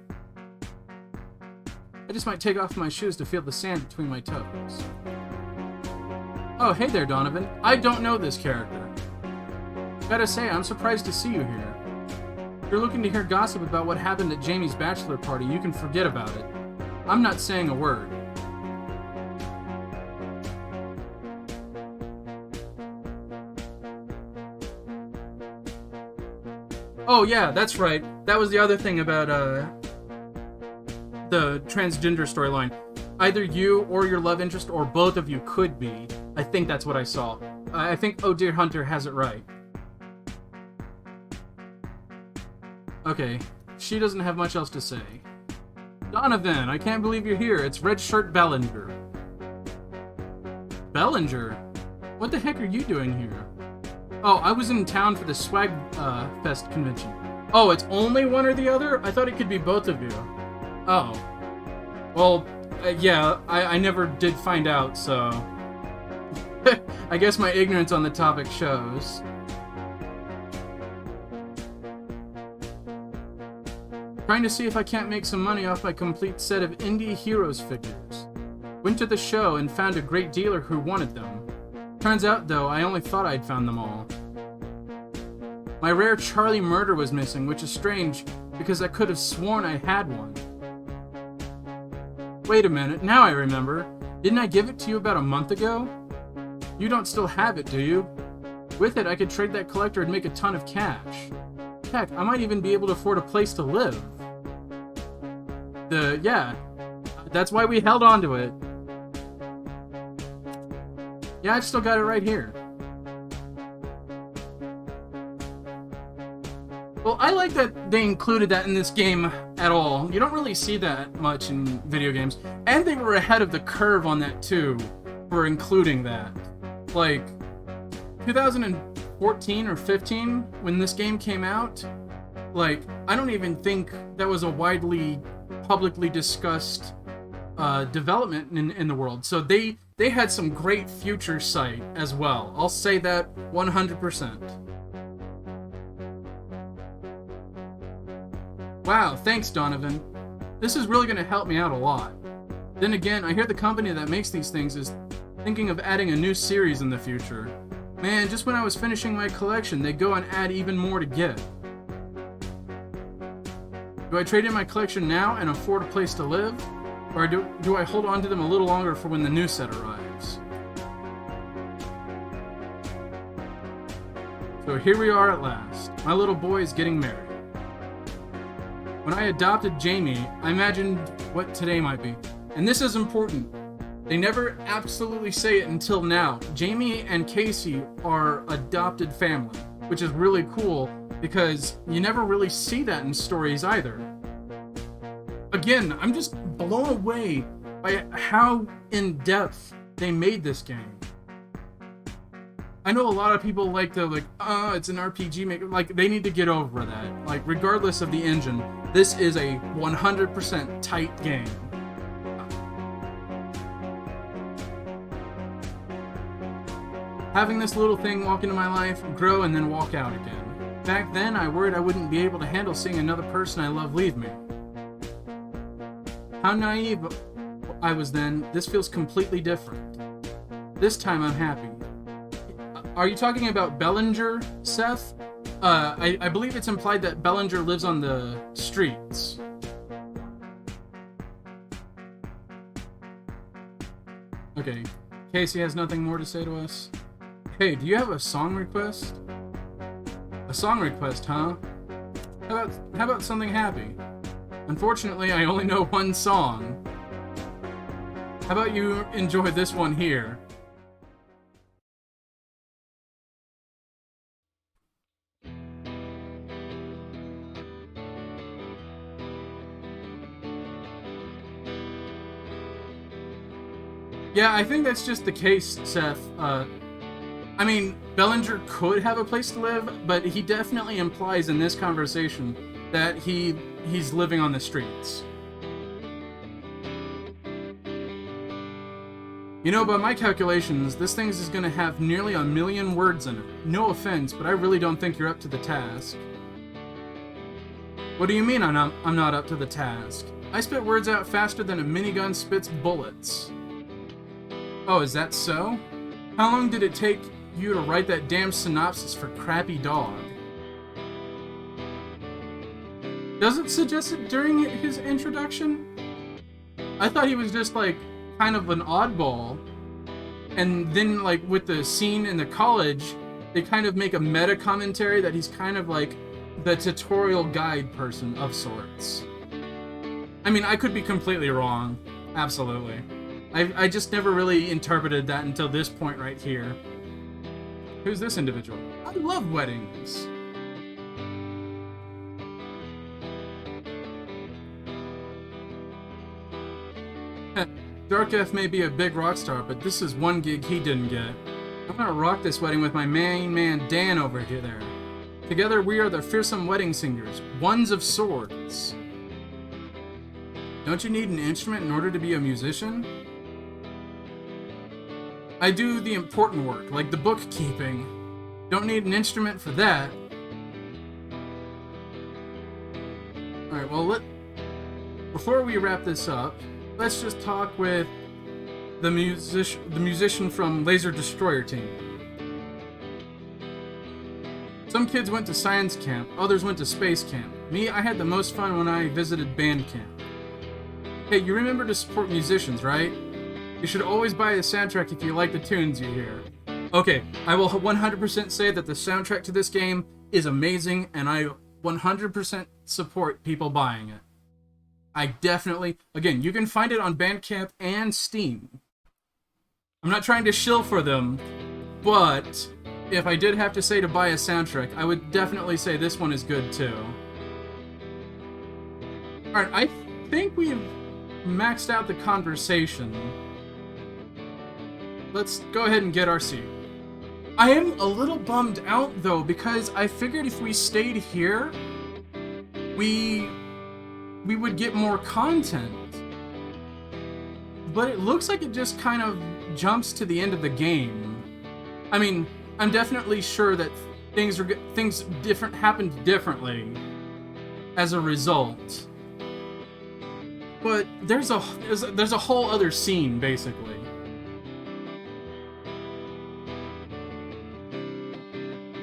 Speaker 1: I just might take off my shoes to feel the sand between my toes. Oh, hey there, Donovan. I don't know this character. Gotta say, I'm surprised to see you here. If you're looking to hear gossip about what happened at Jamie's bachelor party, you can forget about it. I'm not saying a word. Oh yeah, that's right. That was the other thing about the transgender storyline. Either you or your love interest or both of you could be. I think that's what I saw. I think Oh Dear Hunter has it right. Okay, she doesn't have much else to say. Donovan, I can't believe you're here. It's Red Shirt Bellinger. Bellinger? What the heck are you doing here? Oh, I was in town for the Swag Fest convention. Oh, it's only one or the other? I thought it could be both of you. Oh. Well, yeah, I never did find out, so... I guess my ignorance on the topic shows. Trying to see if I can't make some money off my complete set of indie heroes figures. Went to the show and found a great dealer who wanted them. Turns out, though, I only thought I'd found them all. My rare Charlie Murder was missing, which is strange, because I could have sworn I had one. Wait a minute, now I remember. Didn't I give it to you about a month ago? You don't still have it, do you? With it, I could trade that collector and make a ton of cash. Heck, I might even be able to afford a place to live. Yeah, that's why we held on to it. Yeah, I've still got it right here. Well, I like that they included that in this game at all. You don't really see that much in video games. And they were ahead of the curve on that too, for including that. Like, 2014 or 15, when this game came out, like, I don't even think that was a widely publicly discussed development in the world. So they had some great future sight as well. I'll say that 100%. Wow, thanks, Donovan. This is really going to help me out a lot. Then again, I hear the company that makes these things is thinking of adding a new series in the future. Man, just when I was finishing my collection, they go and add even more to get. Do I trade in my collection now and afford a place to live? Or do I hold on to them a little longer for when the new set arrives? So here we are at last. My little boy is getting married. When I adopted Jamie, I imagined what today might be. And this is important. They never absolutely say it until now. Jamie and Casey are adopted family, which is really cool because you never really see that in stories either. Again, I'm just blown away by how in-depth they made this game. I know a lot of people it's an RPG, like, they need to get over that. Like, regardless of the engine, this is a 100% tight game. Having this little thing walk into my life, grow, and then walk out again. Back then, I worried I wouldn't be able to handle seeing another person I love leave me. How naive I was then. This feels completely different. This time I'm happy. Are you talking about Bellinger, Seth? I believe it's implied that Bellinger lives on the streets. Okay, Casey has nothing more to say to us. Hey, do you have a song request? A song request, huh? How about something happy? Unfortunately, I only know one song. How about you enjoy this one here? Yeah, I think that's just the case, Seth. I mean, Bellinger could have a place to live, but he definitely implies in this conversation that he's living on the streets. You know, by my calculations, this thing is gonna have nearly 1 million words in it. No offense, but I really don't think you're up to the task. What do you mean I'm not up to the task? I spit words out faster than a minigun spits bullets. Oh, is that so? How long did it take you to write that damn synopsis for Crappy Dog? Does it suggest it during his introduction? I thought he was just like kind of an oddball, and then like with the scene in the college, they kind of make a meta commentary that he's kind of like the tutorial guide person of sorts. I mean, I could be completely wrong, absolutely. I just never really interpreted that until this point right here. Who's this individual? I love weddings. Dark F may be a big rock star, but this is one gig he didn't get. I'm gonna rock this wedding with my main man Dan over here there. Together we are the fearsome wedding singers, ones of swords. Don't you need an instrument in order to be a musician? I do the important work, like the bookkeeping. Don't need an instrument for that. Alright, Alright, well, before we wrap this up, let's just talk with the musician from Laser Destroyer Team. Some kids went to science camp, others went to space camp. Me, I had the most fun when I visited band camp. Hey, you remember to support musicians, right? You should always buy a soundtrack if you like the tunes you hear. Okay, I will 100% say that the soundtrack to this game is amazing, and I 100% support people buying it. I definitely... Again, you can find it on Bandcamp and Steam. I'm not trying to shill for them, but if I did have to say to buy a soundtrack, I would definitely say this one is good too. Alright, I think we've maxed out the conversation. Let's go ahead and get our seat. I am a little bummed out though, because I figured if we stayed here, we would get more content. But it looks like it just kind of jumps to the end of the game. I mean, I'm definitely sure that things happened differently as a result. But there's a whole other scene basically.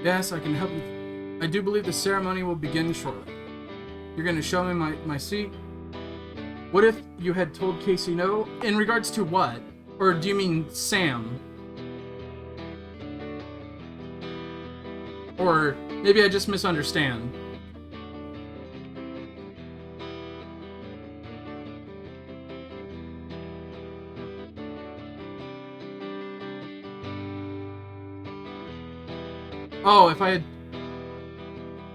Speaker 1: Yes, I can help you. I do believe the ceremony will begin shortly. You're gonna show me my seat? What if you had told Casey no? In regards to what? Or do you mean Sam? Or maybe I just misunderstand. Oh, if I had...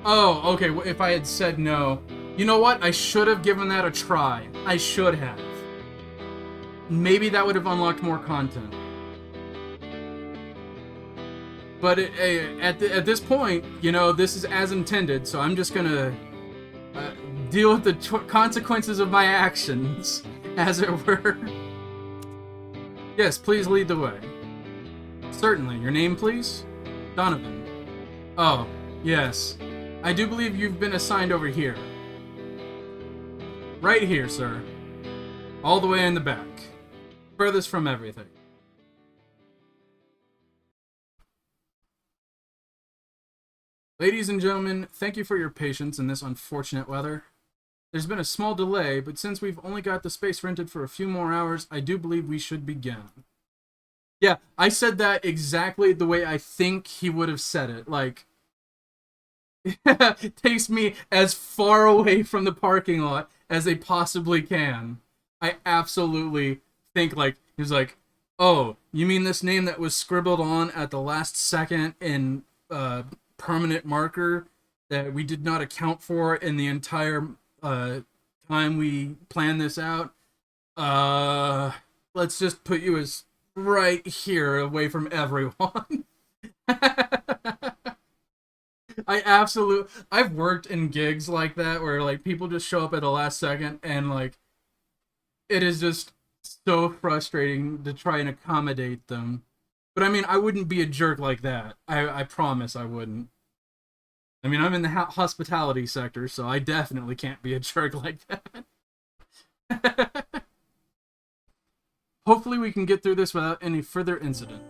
Speaker 1: Oh, okay, if I had said no. You know what? I should have given that a try. I should have. Maybe that would have unlocked more content. But at this point, you know, this is as intended, so I'm just gonna deal with the consequences of my actions, as it were. Yes, please lead the way. Certainly. Your name, please? Donovan. Oh, yes. I do believe you've been assigned over here. Right here, sir. All the way in the back. Furthest from everything. Ladies and gentlemen, thank you for your patience in this unfortunate weather. There's been a small delay, but since we've only got the space rented for a few more hours, I do believe we should begin. Yeah, I said that exactly the way I think he would have said it. Like, takes me as far away from the parking lot as they possibly can. I absolutely think, like, he was like, oh, you mean this name that was scribbled on at the last second in permanent marker that we did not account for in the entire time we planned this out? Let's just put you as right here away from everyone. I've worked in gigs like that where like people just show up at the last second, and like it is just so frustrating to try and accommodate them. But I mean, I wouldn't be a jerk like that. I promise I wouldn't. I mean, I'm in the hospitality sector, so I definitely can't be a jerk like that. Hopefully we can get through this without any further incident.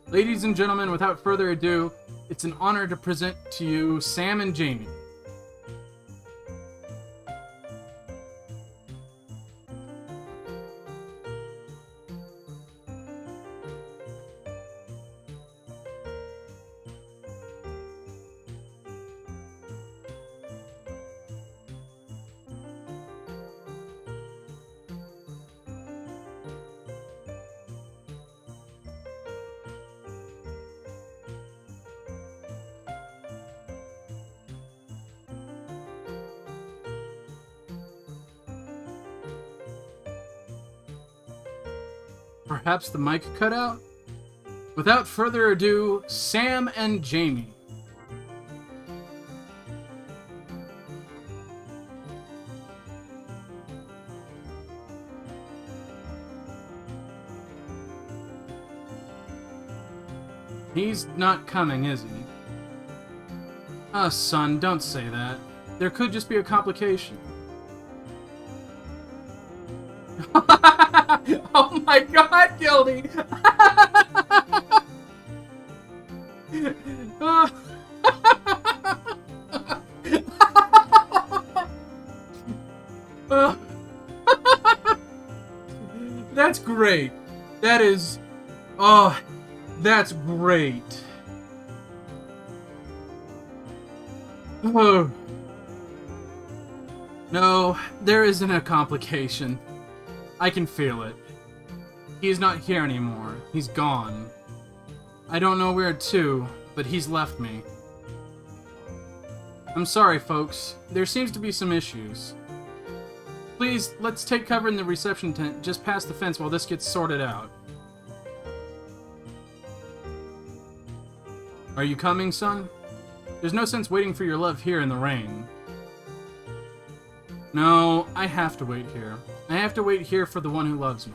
Speaker 1: Ladies and gentlemen, without further ado, it's an honor to present to you Sam and Jamie. Perhaps the mic cut out? Without further ado, Sam and Jamie. He's not coming, is he? Ah, son, don't say that. There could just be a complication. Oh my god, Gildy! That's great. That is... Oh, that's great. Oh. No, there isn't a complication. I can feel it. He's not here anymore. He's gone. I don't know where to, but he's left me. I'm sorry, folks. There seems to be some issues. Please, let's take cover in the reception tent just past the fence while this gets sorted out. Are you coming, son? There's no sense waiting for your love here in the rain. No, I have to wait here. I have to wait here for the one who loves me.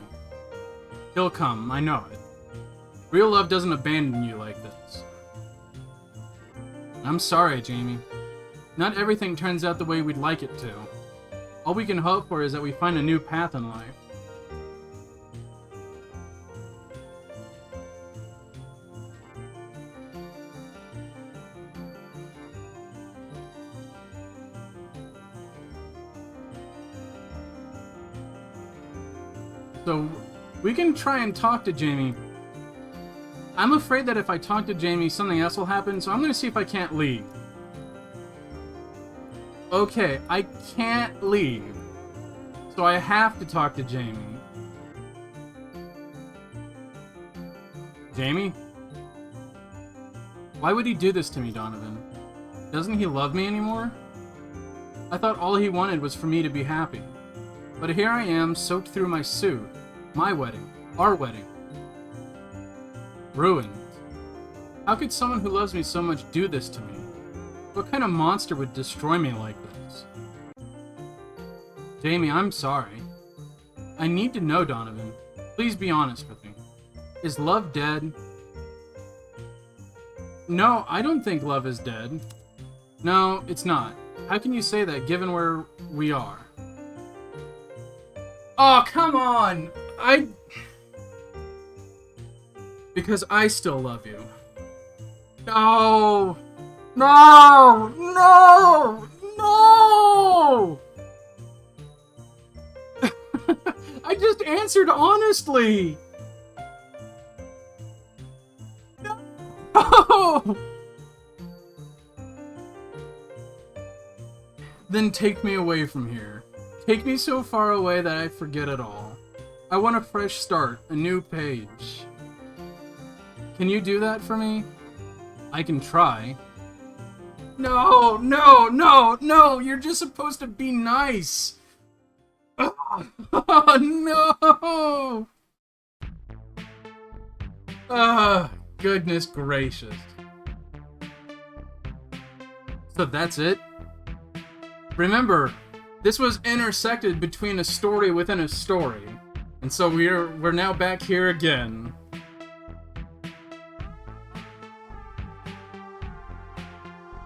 Speaker 1: He'll come, I know it. Real love doesn't abandon you like this. I'm sorry, Jamie. Not everything turns out the way we'd like it to. All we can hope for is that we find a new path in life. So, we can try and talk to Jamie. I'm afraid that if I talk to Jamie, something else will happen, so I'm gonna see if I can't leave. Okay, I can't leave. So I have to talk to Jamie. Jamie? Why would he do this to me, Donovan? Doesn't he love me anymore? I thought all he wanted was for me to be happy. But here I am, soaked through my suit. My wedding. Our wedding. Ruined. How could someone who loves me so much do this to me? What kind of monster would destroy me like this? Jamie, I'm sorry. I need to know, Donovan. Please be honest with me. Is love dead? No, I don't think love is dead. No, it's not. How can you say that given where we are? Oh, come on! Because I still love you. No! No! No! No! I just answered honestly! No! Then take me away from here. Take me so far away that I forget it all. I want a fresh start, a new page. Can you do that for me? I can try. No, no, no, no! You're just supposed to be nice! Oh, no! Goodness gracious. So that's it? Remember, this was intersected between a story within a story. And so we're now back here again.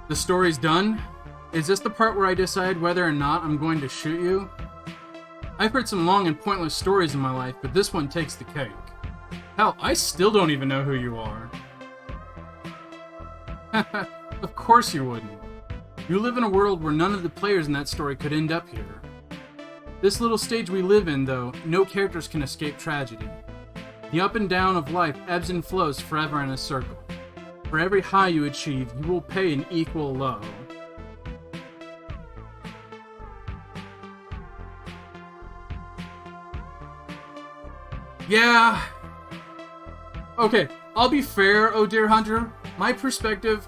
Speaker 1: The story's done? Is this the part where I decide whether or not I'm going to shoot you? I've heard some long and pointless stories in my life, but this one takes the cake. Hell, I still don't even know who you are. Of course you wouldn't. You live in a world where none of the players in that story could end up here. This little stage we live in, though, no characters can escape tragedy. The up and down of life ebbs and flows forever in a circle. For every high you achieve, you will pay an equal low. Yeah. Okay, I'll be fair, oh dear hunter. My perspective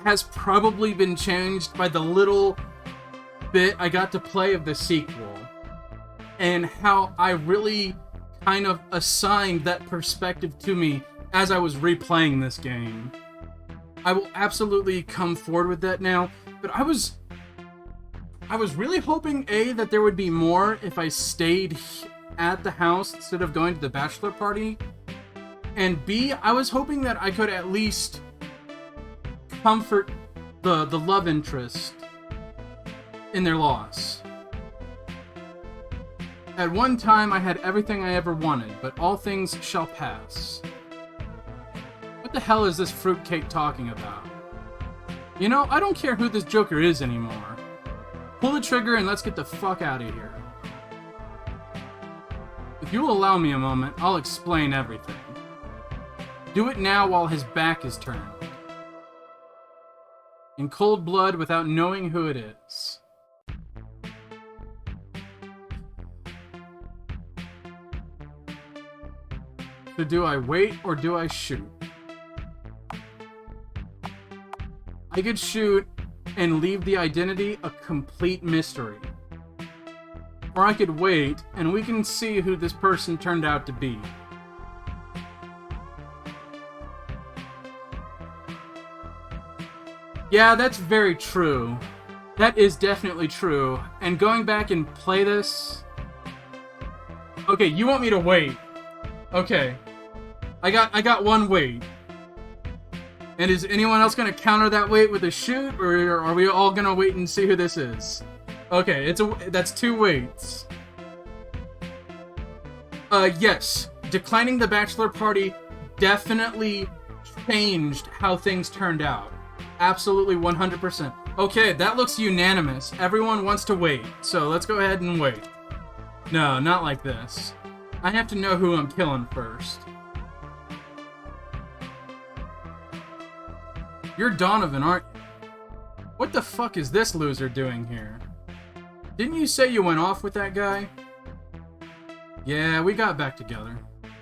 Speaker 1: has probably been changed by the little bit I got to play of the sequel. And how I really kind of assigned that perspective to me as I was replaying this game. I will absolutely come forward with that now, but I was really hoping, A, that there would be more if I stayed at the house instead of going to the bachelor party, and B, I was hoping that I could at least comfort the love interest in their loss. At one time, I had everything I ever wanted, but all things shall pass. What the hell is this fruitcake talking about? You know, I don't care who this Joker is anymore. Pull the trigger and let's get the fuck out of here. If you will allow me a moment, I'll explain everything. Do it now while his back is turned. In cold blood without knowing who it is. So do I wait or do I shoot? I could shoot and leave the identity a complete mystery. Or I could wait and we can see who this person turned out to be. Yeah, that's very true. That is definitely true. And going back and play this... Okay, you want me to wait. Okay. I got one wait. And is anyone else gonna counter that wait with a shoot, or are we all gonna wait and see who this is? Okay, that's 2 waits. Yes. Declining the bachelor party definitely changed how things turned out. Absolutely 100%. Okay, that looks unanimous. Everyone wants to wait, so let's go ahead and wait. No, not like this. I have to know who I'm killing first. You're Donovan, aren't you? What the fuck is this loser doing here? Didn't you say you went off with that guy? Yeah, we got back together.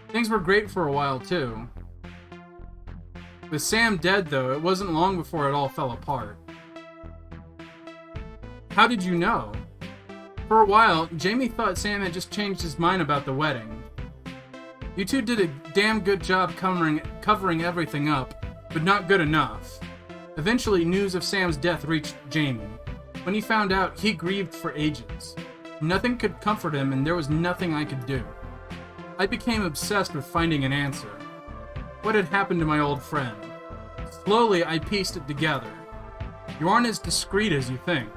Speaker 1: Things were great for a while, too. With Sam dead, though, it wasn't long before it all fell apart. How did you know? For a while, Jamie thought Sam had just changed his mind about the wedding. You two did a damn good job covering everything up, but not good enough. Eventually, news of Sam's death reached Jamie. When he found out, he grieved for ages. Nothing could comfort him, and there was nothing I could do. I became obsessed with finding an answer. What had happened to my old friend? Slowly, I pieced it together. You aren't as discreet as you think.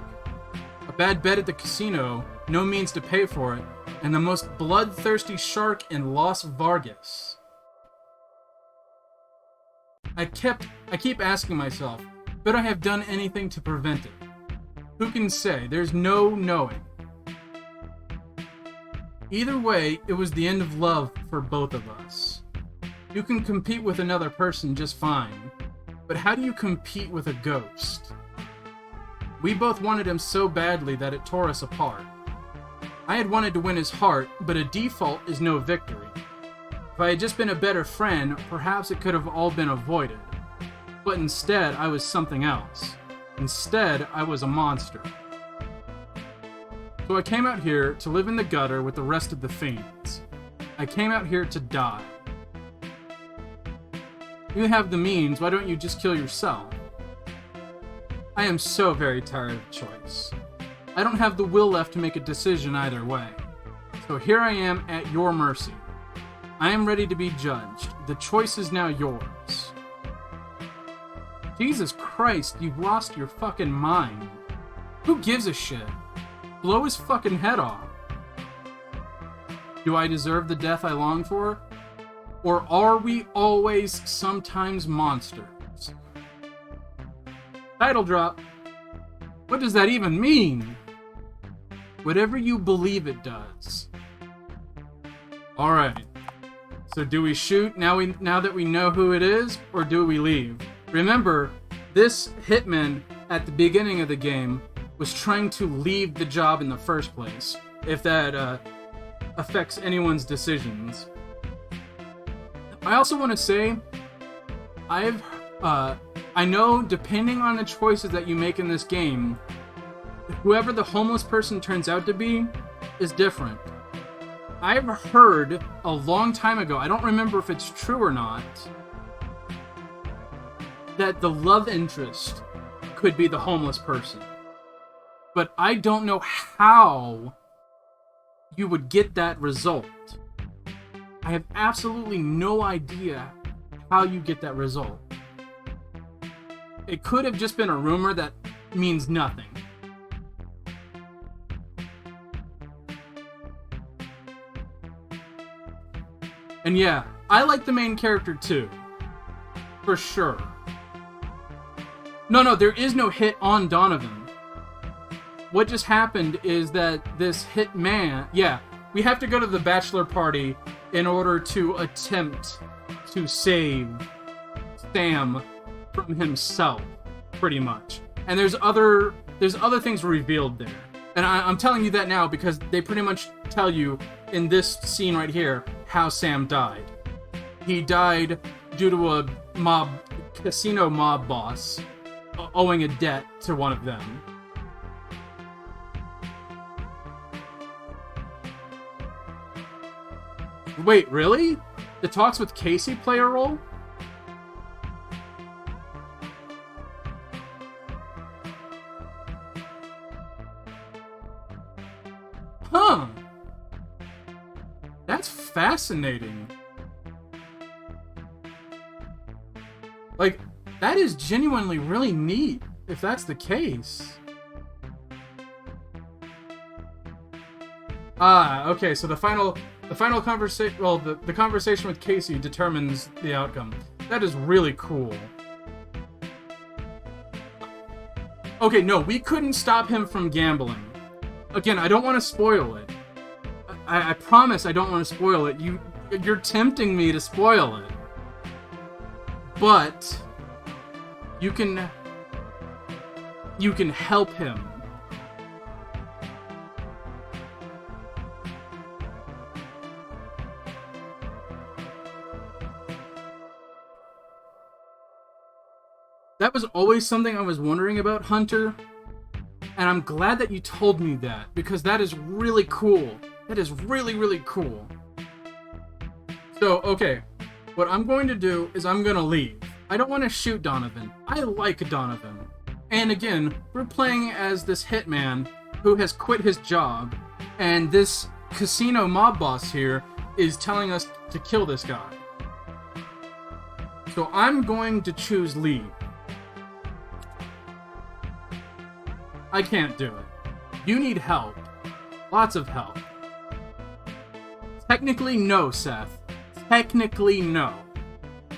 Speaker 1: A bad bet at the casino, no means to pay for it, and the most bloodthirsty shark in Las Vegas. I keep asking myself, could I have done anything to prevent it? Who can say? There's no knowing. Either way, it was the end of love for both of us. You can compete with another person just fine, but how do you compete with a ghost? We both wanted him so badly that it tore us apart. I had wanted to win his heart, but a default is no victory. If I had just been a better friend, perhaps it could have all been avoided. But instead, I was something else. Instead, I was a monster. So I came out here to live in the gutter with the rest of the fiends. I came out here to die. You have the means, why don't you just kill yourself? I am so very tired of choice. I don't have the will left to make a decision either way. So here I am at your mercy. I am ready to be judged. The choice is now yours. Jesus Christ, you've lost your fucking mind. Who gives a shit? Blow his fucking head off. Do I deserve the death I long for? Or are we always sometimes monsters? Title drop. What does that even mean? Whatever you believe it does. Alright. So do we shoot now that we know who it is, or do we leave? Remember, this hitman at the beginning of the game was trying to leave the job in the first place, if that affects anyone's decisions. I also want to say, I know depending on the choices that you make in this game, whoever the homeless person turns out to be is different. I've heard a long time ago, I don't remember if it's true or not, that the love interest could be the homeless person. But I don't know how you would get that result. I have absolutely no idea how you get that result. It could have just been a rumor that means nothing. And yeah, I like the main character too. For sure. No, there is no hit on Donovan. What just happened is that this hit man... Yeah, we have to go to the bachelor party in order to attempt to save Sam from himself, pretty much. And there's other things revealed there. And I'm telling you that now because they pretty much tell you in this scene right here how Sam died. He died due to a casino mob boss owing a debt to one of them. Wait, really? The talks with Casey play a role? Huh. That's fascinating. Like, that is genuinely really neat, if that's the case. Ah, okay, so the final conversation, well, the conversation with Casey determines the outcome. That is really cool. Okay, no, we couldn't stop him from gambling. Again, I don't want to spoil it. I promise I don't want to spoil it. You're tempting me to spoil it. But you can help him. That was always something I was wondering about, Hunter. And I'm glad that you told me that, because that is really cool. That is really, really cool. So, okay. What I'm going to do is I'm going to leave. I don't want to shoot Donovan. I like Donovan. And again, we're playing as this hitman who has quit his job, and this casino mob boss here is telling us to kill this guy. So I'm going to choose leave. I can't do it. You need help. Lots of help. Technically, no, Seth. Technically, no.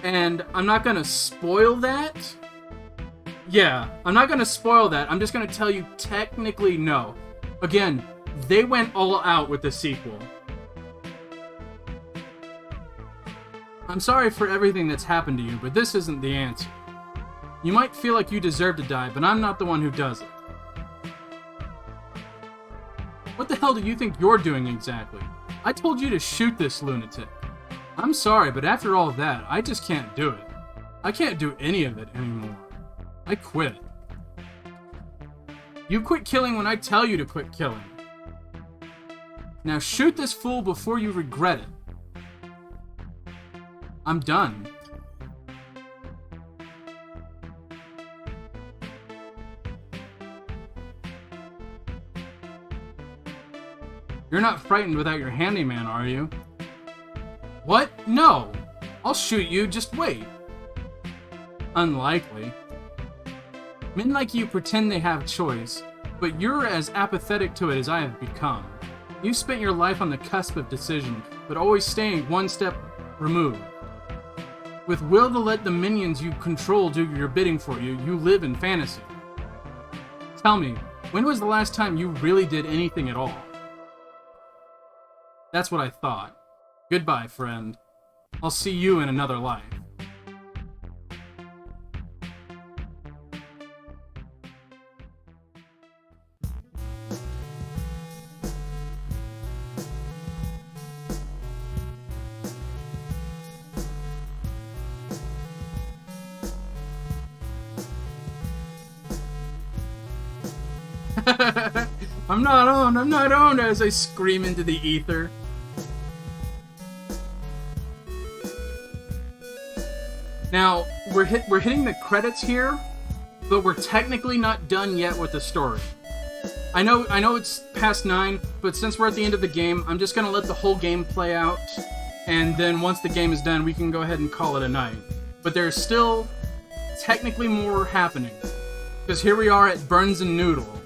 Speaker 1: And I'm not gonna spoil that. Yeah, I'm not gonna spoil that. I'm just gonna tell you technically no. Again, they went all out with the sequel. I'm sorry for everything that's happened to you, but this isn't the answer. You might feel like you deserve to die, but I'm not the one who does it. What the hell do you think you're doing exactly? I told you to shoot this lunatic. I'm sorry, but after all of that, I just can't do it. I can't do any of it anymore. I quit. You quit killing when I tell you to quit killing. Now shoot this fool before you regret it. I'm done. You're not frightened without your handyman, are you? What? No! I'll shoot you, just wait. Unlikely. Men like you pretend they have choice, but you're as apathetic to it as I have become. You spent your life on the cusp of decision, but always staying one step removed. With will to let the minions you control do your bidding for you, you live in fantasy. Tell me, when was the last time you really did anything at all? That's what I thought. Goodbye, friend. I'll see you in another life. I'm not on, as I scream into the ether. Now, we're hitting the credits here, but we're technically not done yet with the story. I know it's past 9, but since we're at the end of the game, I'm just gonna let the whole game play out, and then once the game is done, we can go ahead and call it a night. But there's still technically more happening. Because here we are at Burns and Noodle.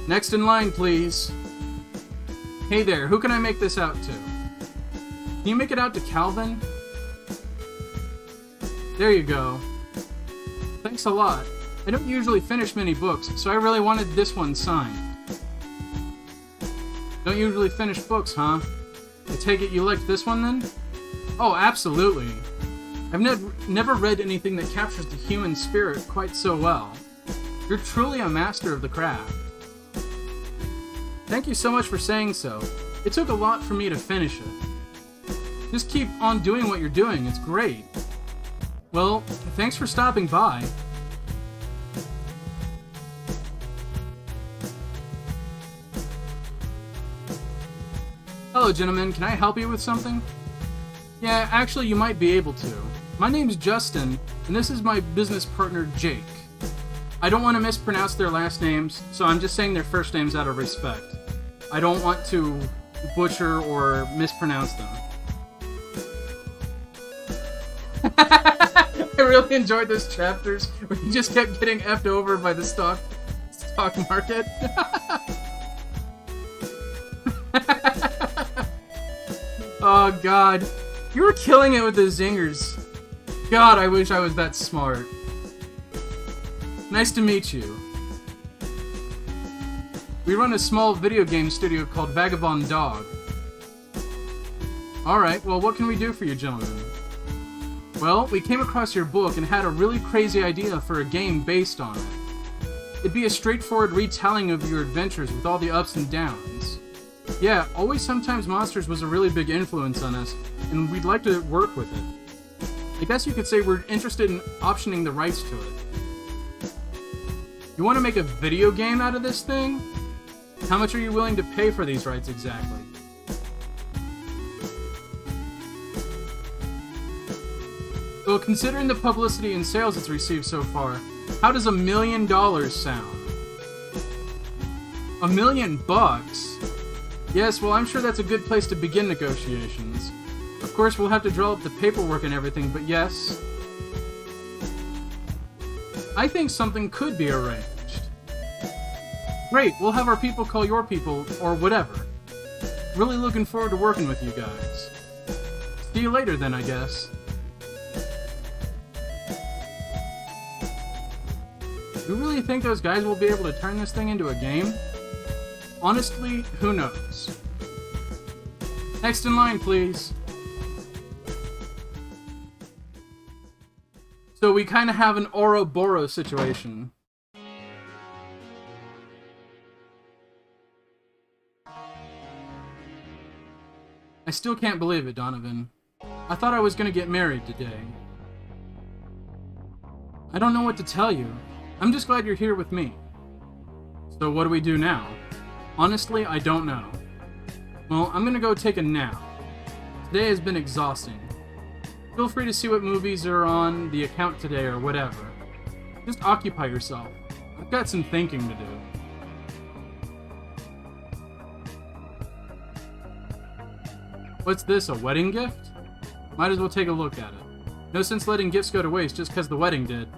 Speaker 1: Next in line, please. Hey there, who can I make this out to? Can you make it out to Calvin? There you go. Thanks a lot. I don't usually finish many books, so I really wanted this one signed. Don't usually finish books, huh? I take it you liked this one then? Oh, absolutely. I've never read anything that captures the human spirit quite so well. You're truly a master of the craft. Thank you so much for saying so. It took a lot for me to finish it. Just keep on doing what you're doing, it's great. Well, thanks for stopping by. Hello, gentlemen. Can I help you with something? Yeah, actually, you might be able to. My name's Justin, and this is my business partner, Jake. I don't want to mispronounce their last names, so I'm just saying their first names out of respect. I don't want to butcher or mispronounce them. I really enjoyed those chapters where he just kept getting effed over by the stock market. Oh god, you were killing it with the zingers. God, I wish I was that smart. Nice to meet you. We run a small video game studio called Vagabond Dog. Alright, well what can we do for you gentlemen? Well, we came across your book and had a really crazy idea for a game based on it. It'd be a straightforward retelling of your adventures with all the ups and downs. Yeah, Always Sometimes Monsters was a really big influence on us, and we'd like to work with it. I guess you could say we're interested in optioning the rights to it. You want to make a video game out of this thing? How much are you willing to pay for these rights exactly? Well, considering the publicity and sales it's received so far, how does $1 million sound? $1 million? Yes, well, I'm sure that's a good place to begin negotiations. Of course, we'll have to draw up the paperwork and everything, but yes. I think something could be arranged. Great, we'll have our people call your people, or whatever. Really looking forward to working with you guys. See you later then, I guess. You really think those guys will be able to turn this thing into a game? Honestly, who knows? Next in line, please. So we kind of have an Ouroboros situation. I still can't believe it, Donovan. I thought I was gonna get married today. I don't know what to tell you. I'm just glad you're here with me. So what do we do now? Honestly, I don't know. Well, I'm gonna go take a nap. Today has been exhausting. Feel free to see what movies are on the account today or whatever. Just occupy yourself. I've got some thinking to do. What's this, a wedding gift? Might as well take a look at it. No sense letting gifts go to waste just because the wedding did.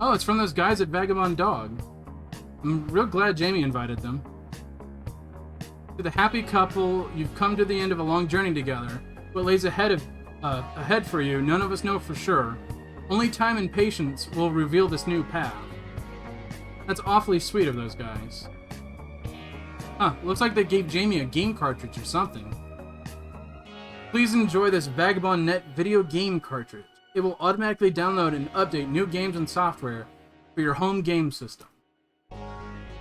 Speaker 1: Oh, it's from those guys at Vagabond Dog. I'm real glad Jamie invited them. To the happy couple, you've come to the end of a long journey together. What lays ahead for you, none of us know for sure. Only time and patience will reveal this new path. That's awfully sweet of those guys. Huh, looks like they gave Jamie a game cartridge or something. Please enjoy this Vagabond Net video game cartridge. It will automatically download and update new games and software for your home game system.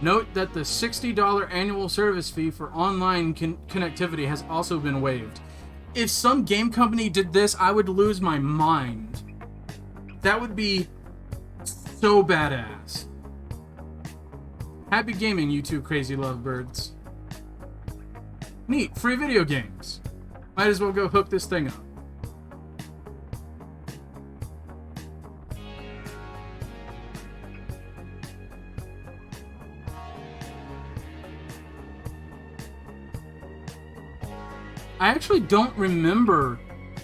Speaker 1: Note that the $60 annual service fee for online connectivity has also been waived. If some game company did this, I would lose my mind. That would be so badass. Happy gaming, you two crazy lovebirds. Neat, free video games. Might as well go hook this thing up. I actually don't remember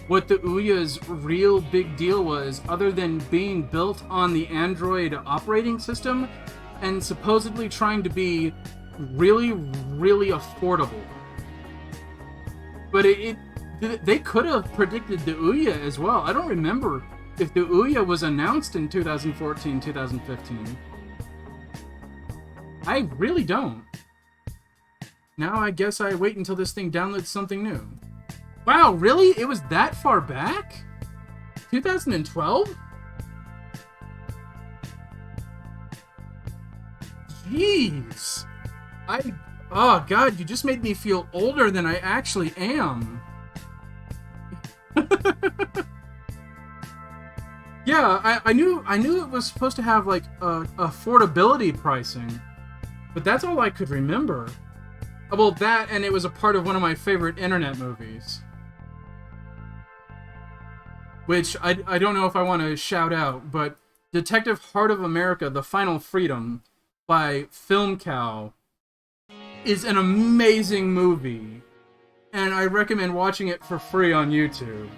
Speaker 1: what the Ouya's real big deal was, other than being built on the Android operating system and supposedly trying to be really, really affordable. But they could have predicted the Ouya as well. I don't remember if the Ouya was announced in 2014, 2015. I really don't. Now I guess I wait until this thing downloads something new. Wow, really? It was that far back? 2012? Jeez. Oh god, you just made me feel older than I actually am. Yeah, I knew it was supposed to have like affordability pricing, but that's all I could remember. Well, that, and it was a part of one of my favorite internet movies, which I don't know if I want to shout out, but Detective Heart of America: The Final Freedom by Film Cow is an amazing movie, and I recommend watching it for free on YouTube.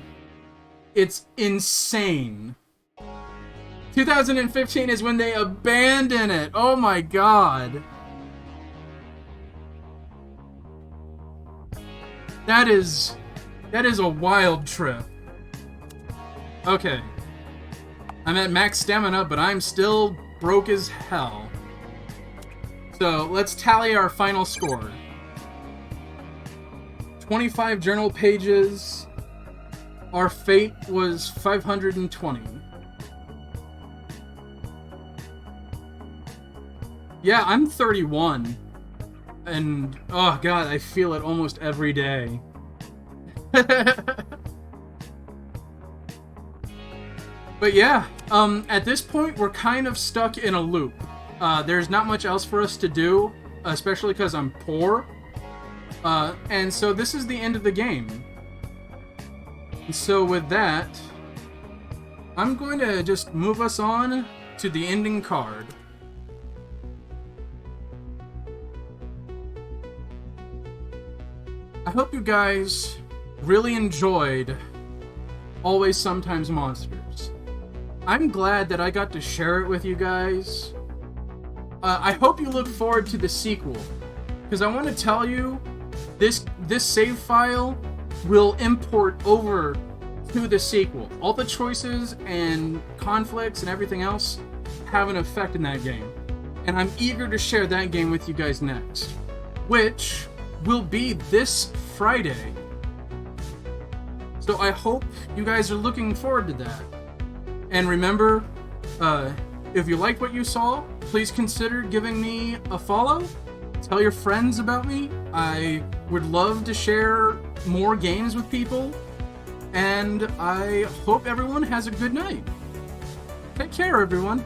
Speaker 1: It's insane. 2015 is when they abandon it. Oh my god. That is a wild trip. Okay. I'm at max stamina, but I'm still broke as hell. So, let's tally our final score. 25 journal pages. Our fate was 520. Yeah, I'm 31. And, oh god, I feel it almost every day. But yeah, at this point, we're kind of stuck in a loop. There's not much else for us to do, especially because I'm poor. And so this is the end of the game. So with that, I'm going to just move us on to the ending card. I hope you guys really enjoyed Always Sometimes Monsters. I'm glad that I got to share it with you guys. I hope you look forward to the sequel, because I want to tell you, this save file will import over to the sequel. All the choices and conflicts and everything else have an effect in that game. And I'm eager to share that game with you guys next, which will be this Friday. So I hope you guys are looking forward to that. And remember, if you liked what you saw, please consider giving me a follow. Tell your friends about me. I would love to share more games with people. And I hope everyone has a good night. Take care, everyone.